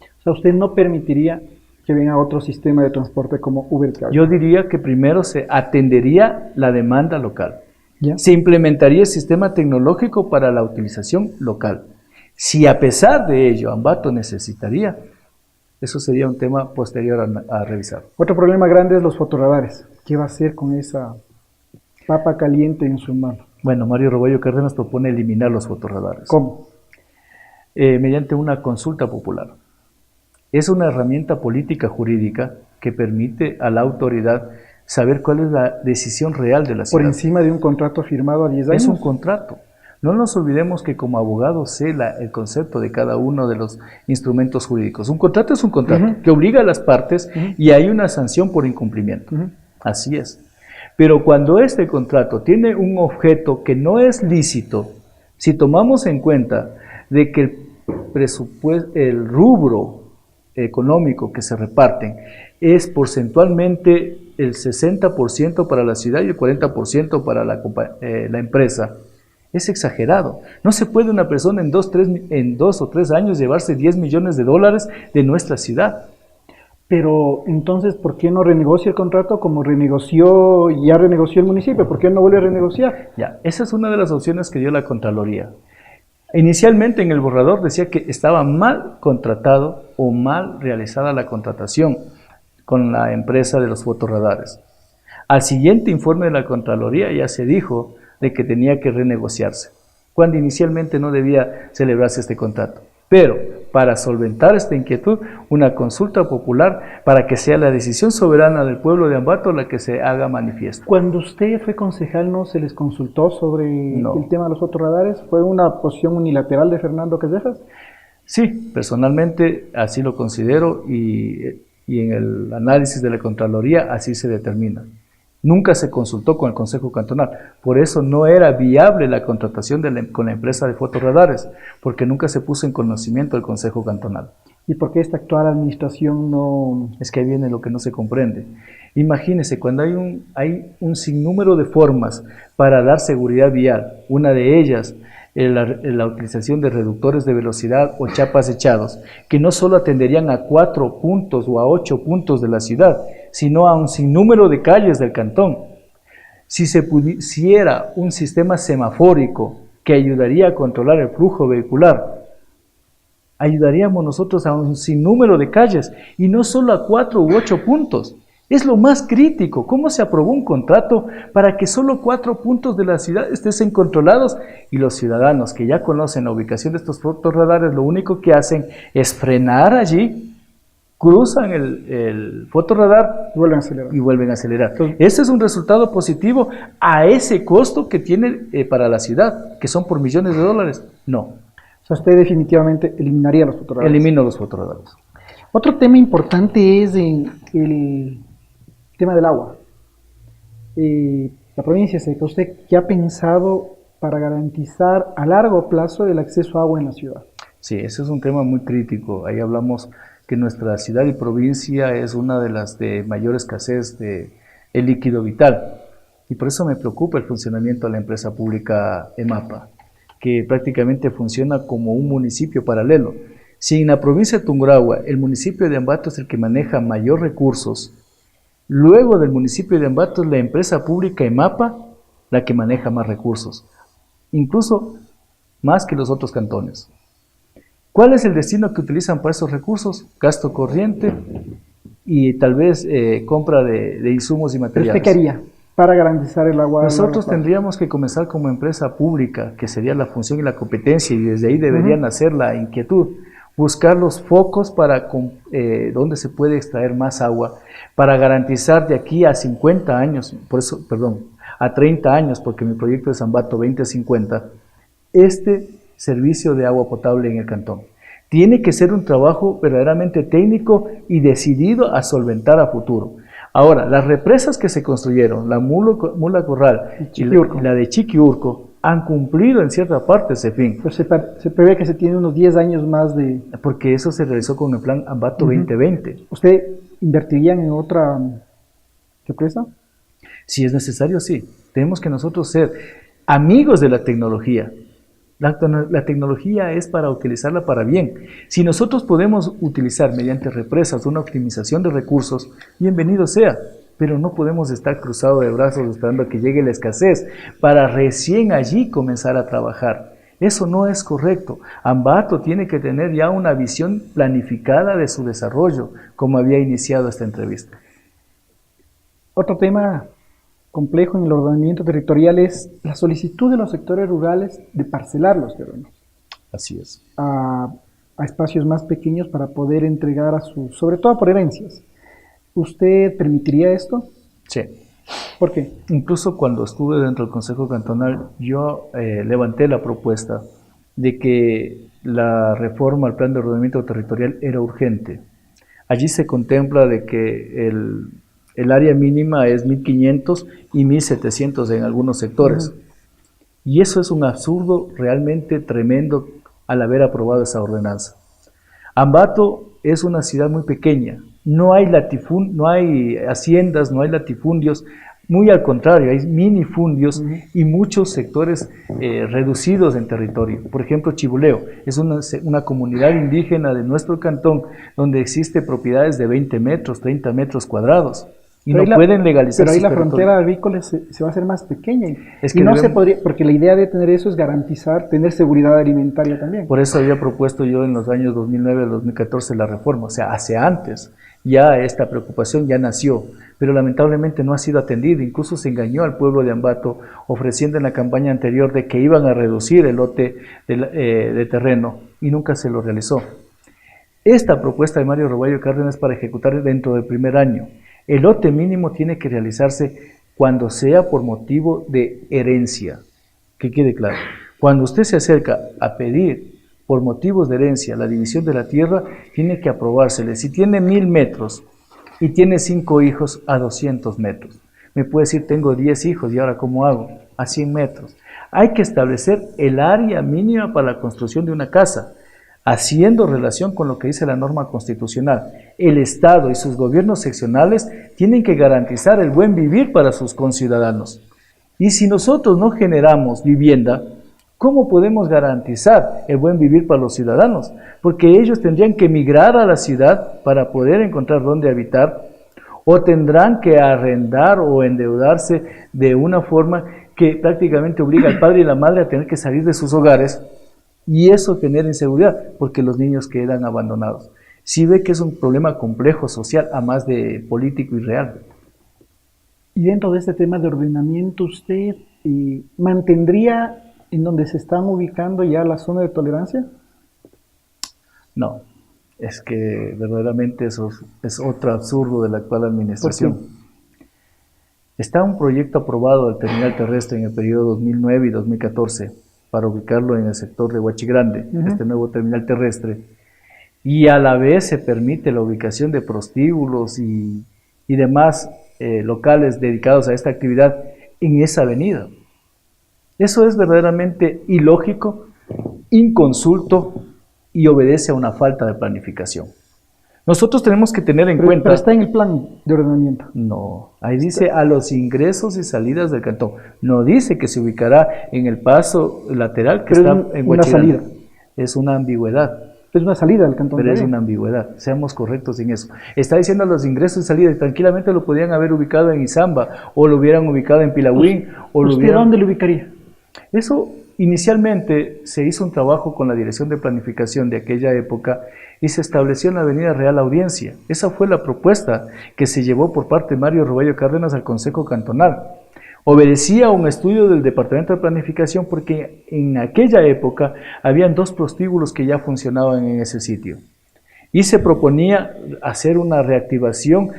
O sea, ¿usted no permitiría que venga otro sistema de transporte como Uber? Yo diría que primero se atendería la demanda local. ¿Ya? Se implementaría el sistema tecnológico para la utilización local. Si a pesar de ello Ambato necesitaría, eso sería un tema posterior a revisar. Otro problema grande es los fotorradares. ¿Qué va a hacer con esa papa caliente en su mano? Bueno, Mario Rebollo Cárdenas propone eliminar los fotorradares. ¿Cómo? Mediante una consulta popular. Es una herramienta política jurídica que permite a la autoridad saber cuál es la decisión real de la ciudad. ¿Por encima de un contrato firmado a 10 años? Es un contrato. No nos olvidemos que como abogado sé el concepto de cada uno de los instrumentos jurídicos. Un contrato es un contrato que obliga a las partes y hay una sanción por incumplimiento. Así es. Pero cuando este contrato tiene un objeto que no es lícito, si tomamos en cuenta de que el rubro económico que se reparten es porcentualmente el 60% para la ciudad y el 40% para la empresa, es exagerado. No se puede una persona en 2 o 3 años llevarse 10 millones de dólares de nuestra ciudad. Pero entonces, ¿por qué no renegocia el contrato como renegoció, ya renegoció el municipio? ¿Por qué no vuelve a renegociar? Ya, esa es una de las opciones que dio la Contraloría. Inicialmente en el borrador decía que estaba mal contratado o mal realizada la contratación con la empresa de los fotorradares. Al siguiente informe de la Contraloría ya se dijo de que tenía que renegociarse, cuando inicialmente no debía celebrarse este contrato. Pero para solventar esta inquietud, una consulta popular para que sea la decisión soberana del pueblo de Ambato la que se haga manifiesto. Cuando usted fue concejal, ¿no se les consultó sobre el tema de los fotorradares? ¿Fue una posición unilateral de Fernando Callejas? Sí, personalmente así lo considero y en el análisis de la Contraloría así se determina. Nunca se consultó con el Consejo Cantonal, por eso no era viable la contratación con la empresa de fotorradares, porque nunca se puso en conocimiento del Consejo Cantonal. ¿Y por qué esta actual administración no...? Es que ahí viene lo que no se comprende. Imagínense, cuando hay un sinnúmero de formas para dar seguridad vial, una de ellas la utilización de reductores de velocidad o chapas echados, que no solo atenderían a 4 puntos o a 8 puntos de la ciudad, sino a un sinnúmero de calles del cantón. Si se pusiera un sistema semafórico que ayudaría a controlar el flujo vehicular, ayudaríamos nosotros a un sinnúmero de calles y no solo a 4 u 8 puntos. Es lo más crítico. ¿Cómo se aprobó un contrato para que solo 4 puntos de la ciudad estén controlados? Y los ciudadanos que ya conocen la ubicación de estos fotorradares, lo único que hacen es frenar allí, cruzan el fotorradar y vuelven a acelerar. Entonces, ese es un resultado positivo a ese costo que tiene para la ciudad, que son por millones de dólares. No. O sea, usted definitivamente eliminaría los fotorradares. Elimino los fotorradares. Otro tema importante es el tema del agua. La provincia seca, ¿usted qué ha pensado para garantizar a largo plazo el acceso a agua en la ciudad? Sí, ese es un tema muy crítico. Ahí hablamos que nuestra ciudad y provincia es una de las de mayor escasez de el líquido vital. Y por eso me preocupa el funcionamiento de la empresa pública EMAPA, que prácticamente funciona como un municipio paralelo. Si en la provincia de Tungurahua el municipio de Ambato es el que maneja mayor recursos, luego del municipio de Ambato es la empresa pública EMAPA la que maneja más recursos, incluso más que los otros cantones. ¿Cuál es el destino que utilizan para esos recursos? Gasto corriente y tal vez compra de insumos y materiales. ¿Pero usted qué haría para garantizar el agua? Nosotros tendríamos que comenzar como empresa pública, que sería la función y la competencia, y desde ahí debería nacer la inquietud. Buscar los focos para donde se puede extraer más agua, para garantizar de aquí a 50 años, a 30 años, porque mi proyecto es Ambato 2050, este servicio de agua potable en el cantón. Tiene que ser un trabajo verdaderamente técnico y decidido a solventar a futuro. Ahora, las represas que se construyeron, la Mula Corral y la de Chiquiurco, han cumplido en cierta parte ese fin. Pero se prevé que se tiene unos 10 años más de... Porque eso se realizó con el plan Ambato 2020. ¿Usted invertiría en otra represa? Si es necesario, sí. Tenemos que nosotros ser amigos de la tecnología. La tecnología es para utilizarla para bien. Si nosotros podemos utilizar mediante represas una optimización de recursos, bienvenido sea. Pero no podemos estar cruzados de brazos esperando a que llegue la escasez para recién allí comenzar a trabajar. Eso no es correcto. Ambato tiene que tener ya una visión planificada de su desarrollo, como había iniciado esta entrevista. Otro tema complejo en el ordenamiento territorial es la solicitud de los sectores rurales de parcelar los terrenos. Así es. A espacios más pequeños para poder entregar sobre todo por herencias. ¿Usted permitiría esto? Sí. ¿Por qué? Incluso cuando estuve dentro del Consejo Cantonal, yo levanté la propuesta de que la reforma al plan de ordenamiento territorial era urgente. Allí se contempla de que el área mínima es 1.500 y 1.700 en algunos sectores. Y eso es un absurdo realmente tremendo al haber aprobado esa ordenanza. Ambato es una ciudad muy pequeña, no hay no hay haciendas, no hay latifundios, muy al contrario, hay minifundios y muchos sectores reducidos en territorio. Por ejemplo, Chibuleo es una comunidad indígena de nuestro cantón donde existe propiedades de 20 metros, 30 metros cuadrados y no pueden legalizar. Pero ahí la frontera agrícola se va a hacer más pequeña Es y que no se podría, porque la idea de tener eso es garantizar, tener seguridad alimentaria también. Por eso había propuesto yo en los años 2009 al 2014 la reforma, o sea, hacia antes ya esta preocupación ya nació, pero lamentablemente no ha sido atendida. Incluso se engañó al pueblo de Ambato ofreciendo en la campaña anterior de que iban a reducir el lote de terreno y nunca se lo realizó. Esta propuesta de Mario Roballo Cárdenas para ejecutar dentro del primer año. El lote mínimo tiene que realizarse cuando sea por motivo de herencia, que quede claro. Cuando usted se acerca a pedir por motivos de herencia la división de la tierra, tiene que aprobársele. Si tiene 1000 metros y tiene 5 hijos, a 200 metros. Me puede decir, tengo 10 hijos y ahora ¿cómo hago? A 100 metros. Hay que establecer el área mínima para la construcción de una casa, haciendo relación con lo que dice la norma constitucional. El Estado y sus gobiernos seccionales tienen que garantizar el buen vivir para sus conciudadanos. Y si nosotros no generamos vivienda, ¿cómo podemos garantizar el buen vivir para los ciudadanos? Porque ellos tendrían que emigrar a la ciudad para poder encontrar dónde habitar, o tendrán que arrendar o endeudarse de una forma que prácticamente obliga al padre y la madre a tener que salir de sus hogares, y eso genera inseguridad porque los niños quedan abandonados. Sí ve que es un problema complejo social, a más de político y real. Y dentro de este tema de ordenamiento, ¿usted mantendría en donde se están ubicando ya la zona de tolerancia? No, es que verdaderamente eso es otro absurdo de la actual administración. Está un proyecto aprobado del terminal terrestre en el periodo 2009 y 2014 para ubicarlo en el sector de Huachigrande, este nuevo terminal terrestre, y a la vez se permite la ubicación de prostíbulos y demás locales dedicados a esta actividad en esa avenida. Eso es verdaderamente ilógico, inconsulto y obedece a una falta de planificación. Nosotros tenemos que tener en cuenta... Pero está en el plan de ordenamiento. No, ahí dice a los ingresos y salidas del cantón. No dice que se ubicará en el paso lateral que está en una salida. Es una ambigüedad. Es una salida del cantón. Pero es una ambigüedad, seamos correctos en eso. Está diciendo los ingresos y salidas, y tranquilamente lo podían haber ubicado en Izamba, o lo hubieran ubicado en Pilahuín, o lo hubieran... ¿Dónde lo ubicaría? Eso inicialmente se hizo un trabajo con la Dirección de Planificación de aquella época y se estableció en la Avenida Real Audiencia. Esa fue la propuesta que se llevó por parte de Mario Roballo Cárdenas al Consejo Cantonal. Obedecía a un estudio del Departamento de Planificación porque en aquella época habían 2 prostíbulos que ya funcionaban en ese sitio. Y se proponía hacer una reactivación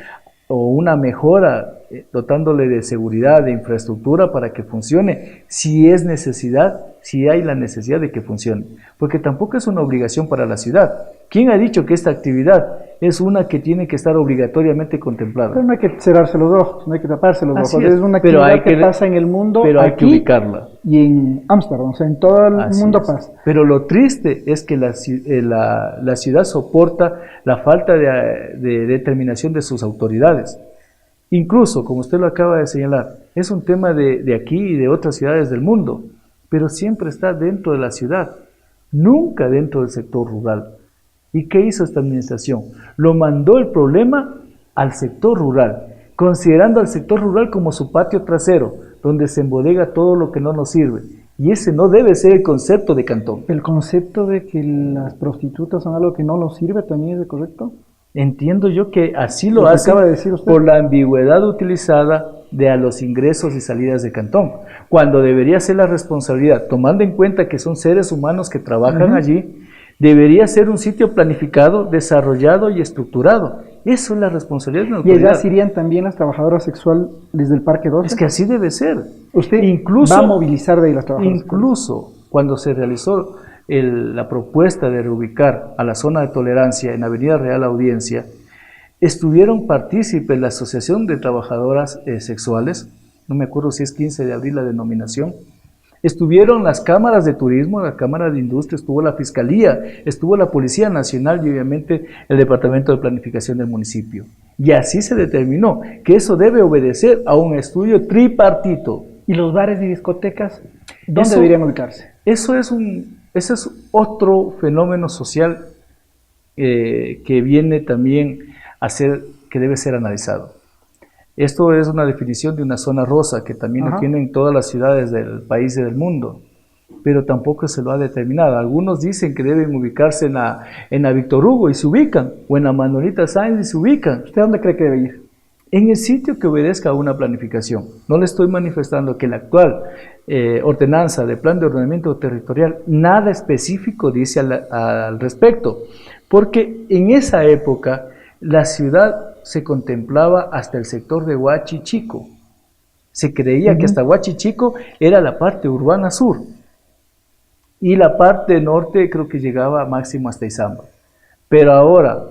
o una mejora dotándole de seguridad, de infraestructura para que funcione, si es necesidad, si hay la necesidad de que funcione, porque tampoco es una obligación para la ciudad. ¿Quién ha dicho que esta actividad es una que tiene que estar obligatoriamente contemplada? Pero no hay que cerrarse los ojos, no hay que taparse los ojos, es una actividad que pasa en el mundo, pero hay que ubicarla. Y en Ámsterdam, o sea, en todo el mundo pasa. Pero lo triste es que la ciudad soporta la falta de determinación de sus autoridades. Incluso, como usted lo acaba de señalar, es un tema de aquí y de otras ciudades del mundo, pero siempre está dentro de la ciudad, nunca dentro del sector rural. ¿Y qué hizo esta administración? Lo mandó el problema al sector rural, considerando al sector rural como su patio trasero, donde se embodega todo lo que no nos sirve. Y ese no debe ser el concepto de cantón. ¿El concepto de que las prostitutas son algo que no nos sirve también es correcto? Entiendo yo que así lo hace por la ambigüedad utilizada de a los ingresos y salidas de cantón, cuando debería ser la responsabilidad, tomando en cuenta que son seres humanos que trabajan allí, debería ser un sitio planificado, desarrollado y estructurado. Eso es la responsabilidad de la autoridad. ¿Y allá irían también las trabajadoras sexuales desde el Parque 12? Es que así debe ser. Usted incluso va a movilizar de ahí las trabajadoras. Incluso cuando se realizó la propuesta de reubicar a la zona de tolerancia en Avenida Real Audiencia, estuvieron partícipes la Asociación de Trabajadoras Sexuales, no me acuerdo si es 15 de abril la denominación, Estuvieron las cámaras de turismo, la Cámara de Industria, estuvo la Fiscalía, estuvo la Policía Nacional y obviamente el Departamento de Planificación del municipio. Y así se determinó que eso debe obedecer a un estudio tripartito. ¿Y los bares y discotecas dónde deberían ubicarse? Ese es otro fenómeno social que viene también a ser, que debe ser analizado. Esto es una definición de una zona rosa que también lo tienen todas las ciudades del país y del mundo, pero tampoco se lo ha determinado. Algunos dicen que deben ubicarse en la Víctor Hugo y se ubican, o en la Manuelita Sáenz y se ubican. ¿Usted dónde cree que debe ir? En el sitio que obedezca a una planificación. No le estoy manifestando que la actual ordenanza de plan de ordenamiento territorial nada específico dice al respecto, porque en esa época la ciudad se contemplaba hasta el sector de Huachichico. Se creía que hasta Huachichico era la parte urbana sur y la parte norte creo que llegaba máximo hasta Izamba. Pero ahora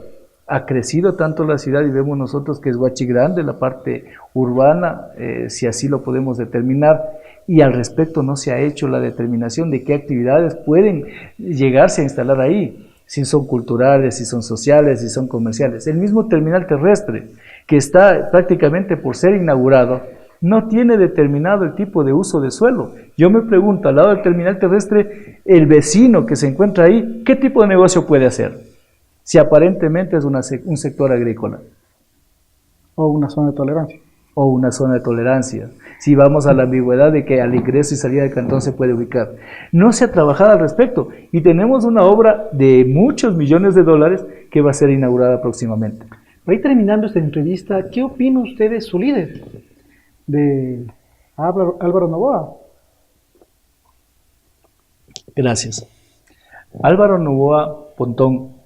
ha crecido tanto la ciudad y vemos nosotros que es Huachi Grande, la parte urbana, si así lo podemos determinar, y al respecto no se ha hecho la determinación de qué actividades pueden llegarse a instalar ahí, si son culturales, si son sociales, si son comerciales. El mismo terminal terrestre, que está prácticamente por ser inaugurado, no tiene determinado el tipo de uso de suelo. Yo me pregunto, al lado del terminal terrestre, el vecino que se encuentra ahí, ¿qué tipo de negocio puede hacer? Si aparentemente es un sector agrícola. O una zona de tolerancia. O una zona de tolerancia. Si vamos a la ambigüedad de que al ingreso y salida del cantón se puede ubicar. No se ha trabajado al respecto y tenemos una obra de muchos millones de dólares que va a ser inaugurada próximamente. Para ir terminando esta entrevista, ¿qué opina usted de su líder? De Álvaro Noboa. Gracias. Álvaro Noboa Pontón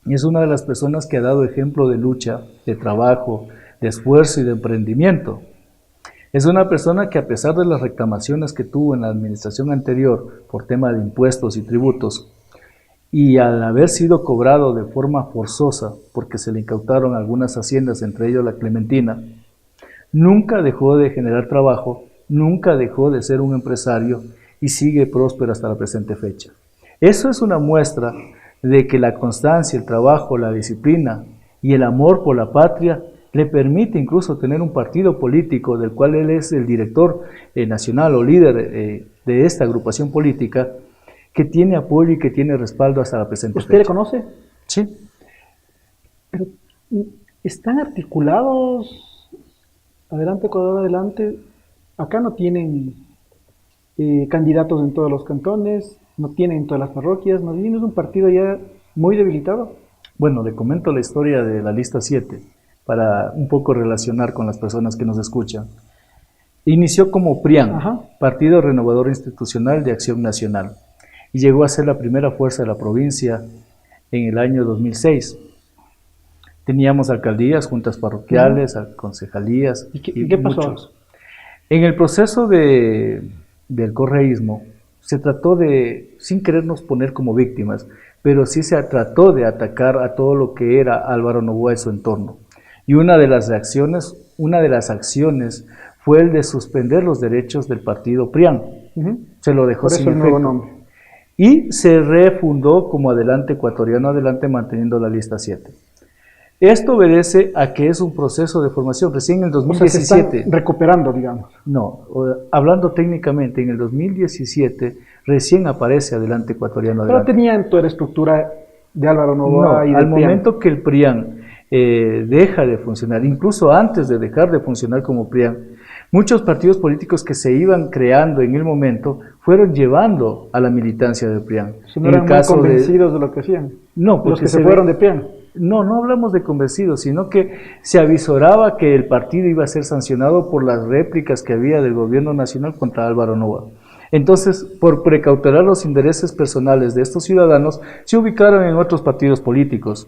es una de las personas que ha dado ejemplo de lucha, de trabajo, de esfuerzo y de emprendimiento. Es una persona que, a pesar de las reclamaciones que tuvo en la administración anterior por tema de impuestos y tributos, y al haber sido cobrado de forma forzosa porque se le incautaron algunas haciendas, entre ellos la Clementina, nunca dejó de generar trabajo, nunca dejó de ser un empresario y sigue próspero hasta la presente fecha. Eso es una muestra de que la constancia, el trabajo, la disciplina y el amor por la patria le permite incluso tener un partido político del cual él es el director nacional o líder de esta agrupación política, que tiene apoyo y que tiene respaldo hasta la presente fecha. ¿Usted le conoce? Sí. Pero, ¿están articulados? Adelante, Ecuador, adelante. Acá no tienen candidatos en todos los cantones, no tienen en todas las parroquias, más bien es un partido ya muy debilitado. Bueno, le comento la historia de la lista 7 para un poco relacionar con las personas que nos escuchan. Inició como PRIAN, Partido Renovador Institucional de Acción Nacional, y llegó a ser la primera fuerza de la provincia en el año 2006. Teníamos alcaldías, juntas parroquiales, concejalías y qué pasó? Muchos. En el proceso del correísmo se trató de, sin querernos poner como víctimas, pero sí se trató de atacar a todo lo que era Álvaro Noboa y su entorno. Y una de las acciones fue el de suspender los derechos del partido PRIAN. Se lo dejó sin efecto. Nuevo nombre. Y se refundó como Adelante Ecuatoriano Adelante, manteniendo la lista 7. Esto obedece a que es un proceso de formación. Recién en el 2017... O sea, se están recuperando, digamos. No, hablando técnicamente, en el 2017 recién aparece Adelante Ecuatoriano Adelante. Pero tenían toda la estructura de Álvaro Noboa y del al momento que el PRIAN deja de funcionar, incluso antes de dejar de funcionar como PRIAN, muchos partidos políticos que se iban creando en el momento fueron llevando a la militancia del PRIAN. Si no eran muy convencidos de lo que hacían. No, porque los que se fueron de PRIAN. No hablamos de convencidos, sino que se avisoraba que el partido iba a ser sancionado por las réplicas que había del gobierno nacional contra Álvaro Noboa. Entonces, por precautelar los intereses personales de estos ciudadanos, se ubicaron en otros partidos políticos.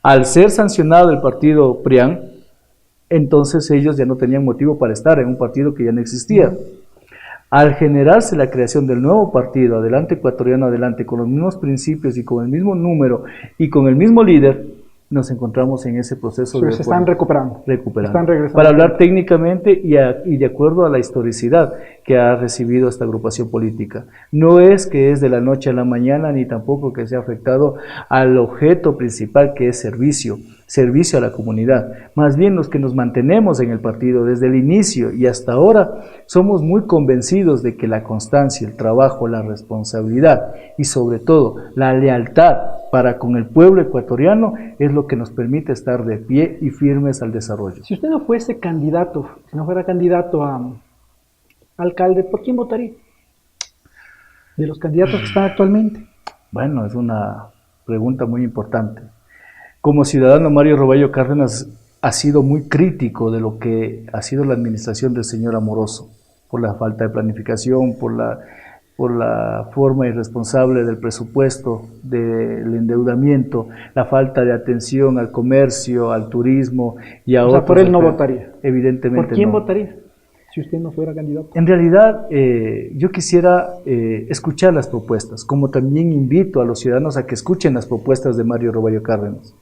Al ser sancionado el partido PRIAN, entonces ellos ya no tenían motivo para estar en un partido que ya no existía. Al generarse la creación del nuevo partido, Adelante Ecuatoriano Adelante, con los mismos principios y con el mismo número y con el mismo líder, nos encontramos en ese proceso Sí, se están recuperando. Están regresando. Para hablar técnicamente y de acuerdo a la historicidad que ha recibido esta agrupación política. No es que es de la noche a la mañana, ni tampoco que sea afectado al objeto principal, que es servicio a la comunidad. Más bien los que nos mantenemos en el partido desde el inicio y hasta ahora somos muy convencidos de que la constancia, el trabajo, la responsabilidad y sobre todo la lealtad para con el pueblo ecuatoriano es lo que nos permite estar de pie y firmes al desarrollo. Si usted no fuese candidato, si no fuera candidato a alcalde, ¿por quién votaría? De los candidatos que están actualmente. Bueno, es una pregunta muy importante. Como ciudadano, Mario Roballo Cárdenas ha sido muy crítico de lo que ha sido la administración del señor Amoroso, por la falta de planificación, por la forma irresponsable del presupuesto, del endeudamiento, la falta de atención al comercio, al turismo y a otros. O sea, por él no votaría. Evidentemente no. ¿Por quién votaría si usted no fuera candidato? En realidad, yo quisiera escuchar las propuestas, como también invito a los ciudadanos a que escuchen las propuestas de Mario Roballo Cárdenas.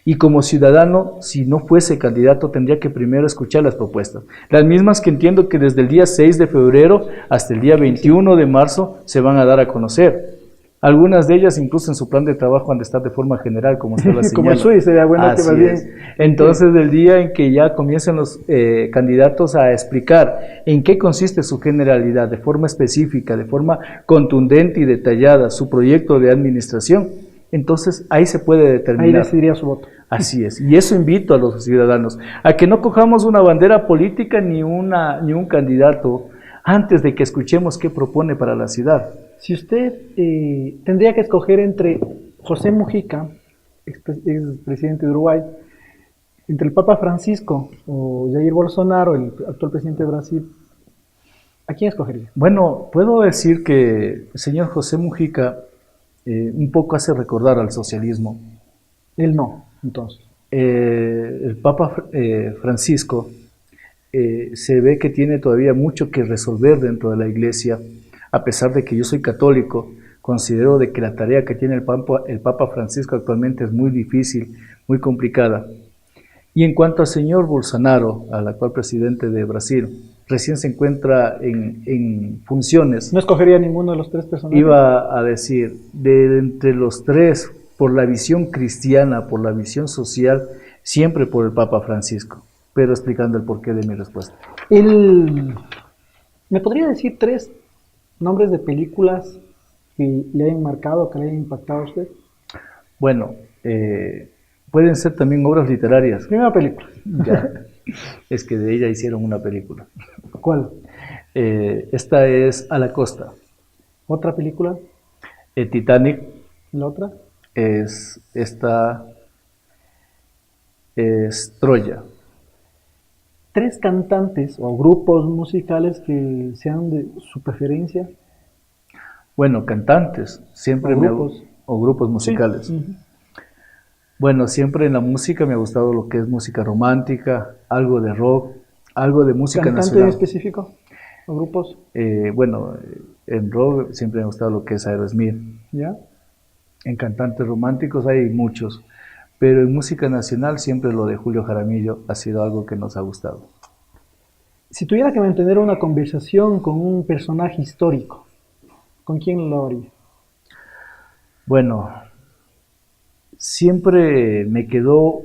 Y como ciudadano, si no fuese candidato, tendría que primero escuchar las propuestas. Las mismas que entiendo que desde el día 6 de febrero hasta el día 21 de marzo se van a dar a conocer. Algunas de ellas incluso en su plan de trabajo han de estar de forma general, como usted la señala. Como el suyo, sería bueno que más bien. Entonces, del día en que ya comiencen los candidatos a explicar en qué consiste su generalidad, de forma específica, de forma contundente y detallada, su proyecto de administración, entonces ahí se puede determinar. Ahí decidiría su voto. Así es, y eso invito a los ciudadanos, a que no cojamos una bandera política ni un candidato antes de que escuchemos qué propone para la ciudad. Si usted tendría que escoger entre José Mujica, expresidente de Uruguay, entre el Papa Francisco o Jair Bolsonaro, el actual presidente de Brasil, ¿a quién escogería? Bueno, puedo decir que el señor José Mujica un poco hace recordar al socialismo. Él no, entonces. El Papa Francisco se ve que tiene todavía mucho que resolver dentro de la Iglesia. A pesar de que yo soy católico, considero de que la tarea que tiene el Papa Francisco actualmente es muy difícil, muy complicada. Y en cuanto al señor Bolsonaro, al actual presidente de Brasil, recién se encuentra en funciones. ¿No escogería ninguno de los tres personajes? Iba a decir, de entre los tres, por la visión cristiana, por la visión social, siempre por el Papa Francisco, pero explicando el porqué de mi respuesta. ¿Me podría decir tres nombres de películas que le hayan marcado, que le hayan impactado a usted? Bueno, pueden ser también obras literarias. Primera película. Ya, es que de ella hicieron una película. ¿Cuál? Esta es A la Costa. ¿Otra película? Titanic. ¿La otra? Esta es Troya. Tres cantantes o grupos musicales que sean de su preferencia. Bueno, cantantes, siempre o grupos musicales. Sí. Bueno, siempre en la música me ha gustado lo que es música romántica, algo de rock, algo de música nacional. ¿Cantante en específico o grupos? Bueno, en rock siempre me ha gustado lo que es Aerosmith. ¿Ya? En cantantes románticos hay muchos, pero en música nacional siempre lo de Julio Jaramillo ha sido algo que nos ha gustado. Si tuviera que mantener una conversación con un personaje histórico, ¿con quién lo haría? Bueno, siempre me quedó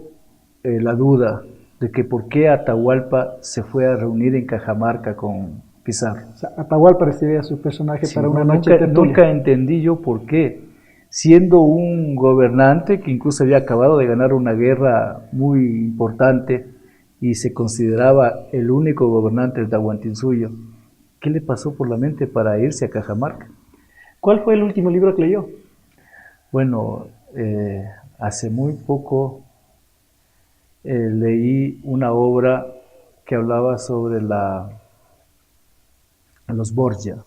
la duda de que por qué Atahualpa se fue a reunir en Cajamarca con Pizarro. O sea, Atahualpa sería su personaje para una noche tertulia. Nunca entendí yo por qué, siendo un gobernante que incluso había acabado de ganar una guerra muy importante y se consideraba el único gobernante del Tahuantinsuyo, ¿qué le pasó por la mente para irse a Cajamarca? ¿Cuál fue el último libro que leyó? Bueno, hace muy poco leí una obra que hablaba sobre los Borgia.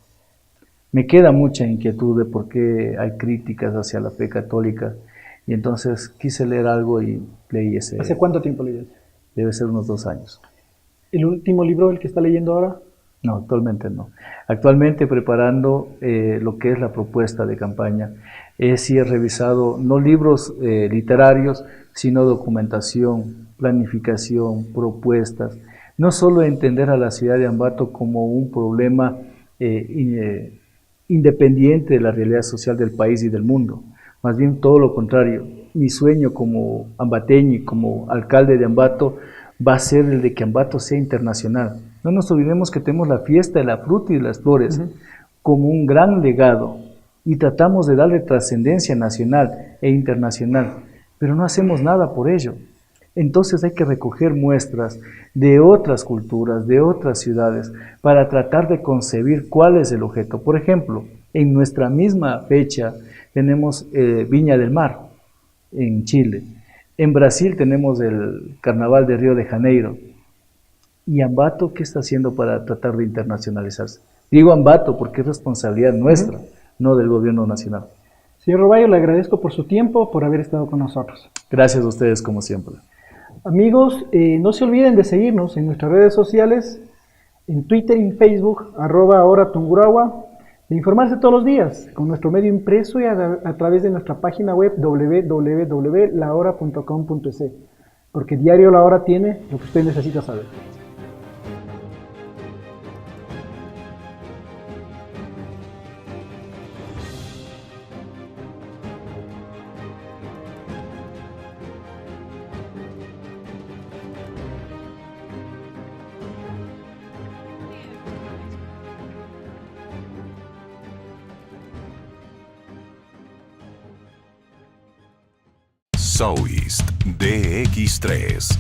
Me queda mucha inquietud de por qué hay críticas hacia la fe católica y entonces quise leer algo y leí ese. ¿Hace cuánto tiempo leí? Debe ser unos 2 años. ¿El último libro, el que está leyendo ahora? No, actualmente no. Actualmente preparando lo que es la propuesta de campaña. Sí he revisado no libros literarios, sino documentación, planificación, propuestas. No solo entender a la ciudad de Ambato como un problema independiente de la realidad social del país y del mundo, más bien todo lo contrario. Mi sueño como ambateño y como alcalde de Ambato va a ser el de que Ambato sea internacional. No nos olvidemos que tenemos la fiesta de la fruta y de las flores como un gran legado y tratamos de darle trascendencia nacional e internacional, pero no hacemos nada por ello. Entonces hay que recoger muestras de otras culturas, de otras ciudades, para tratar de concebir cuál es el objeto. Por ejemplo, en nuestra misma fecha tenemos Viña del Mar, en Chile. En Brasil tenemos el Carnaval de Río de Janeiro. ¿Y Ambato qué está haciendo para tratar de internacionalizarse? Digo Ambato porque es responsabilidad nuestra, no del gobierno nacional. Señor Robayo, le agradezco por su tiempo, por haber estado con nosotros. Gracias a ustedes como siempre. Amigos, no se olviden de seguirnos en nuestras redes sociales, en Twitter y en Facebook, @ahoratungurahua, de informarse todos los días con nuestro medio impreso y a través de nuestra página web www.lahora.com.es, porque diario La Hora tiene lo que usted necesita saber. Southeast DX3.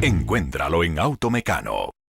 Encuéntralo en Automecano.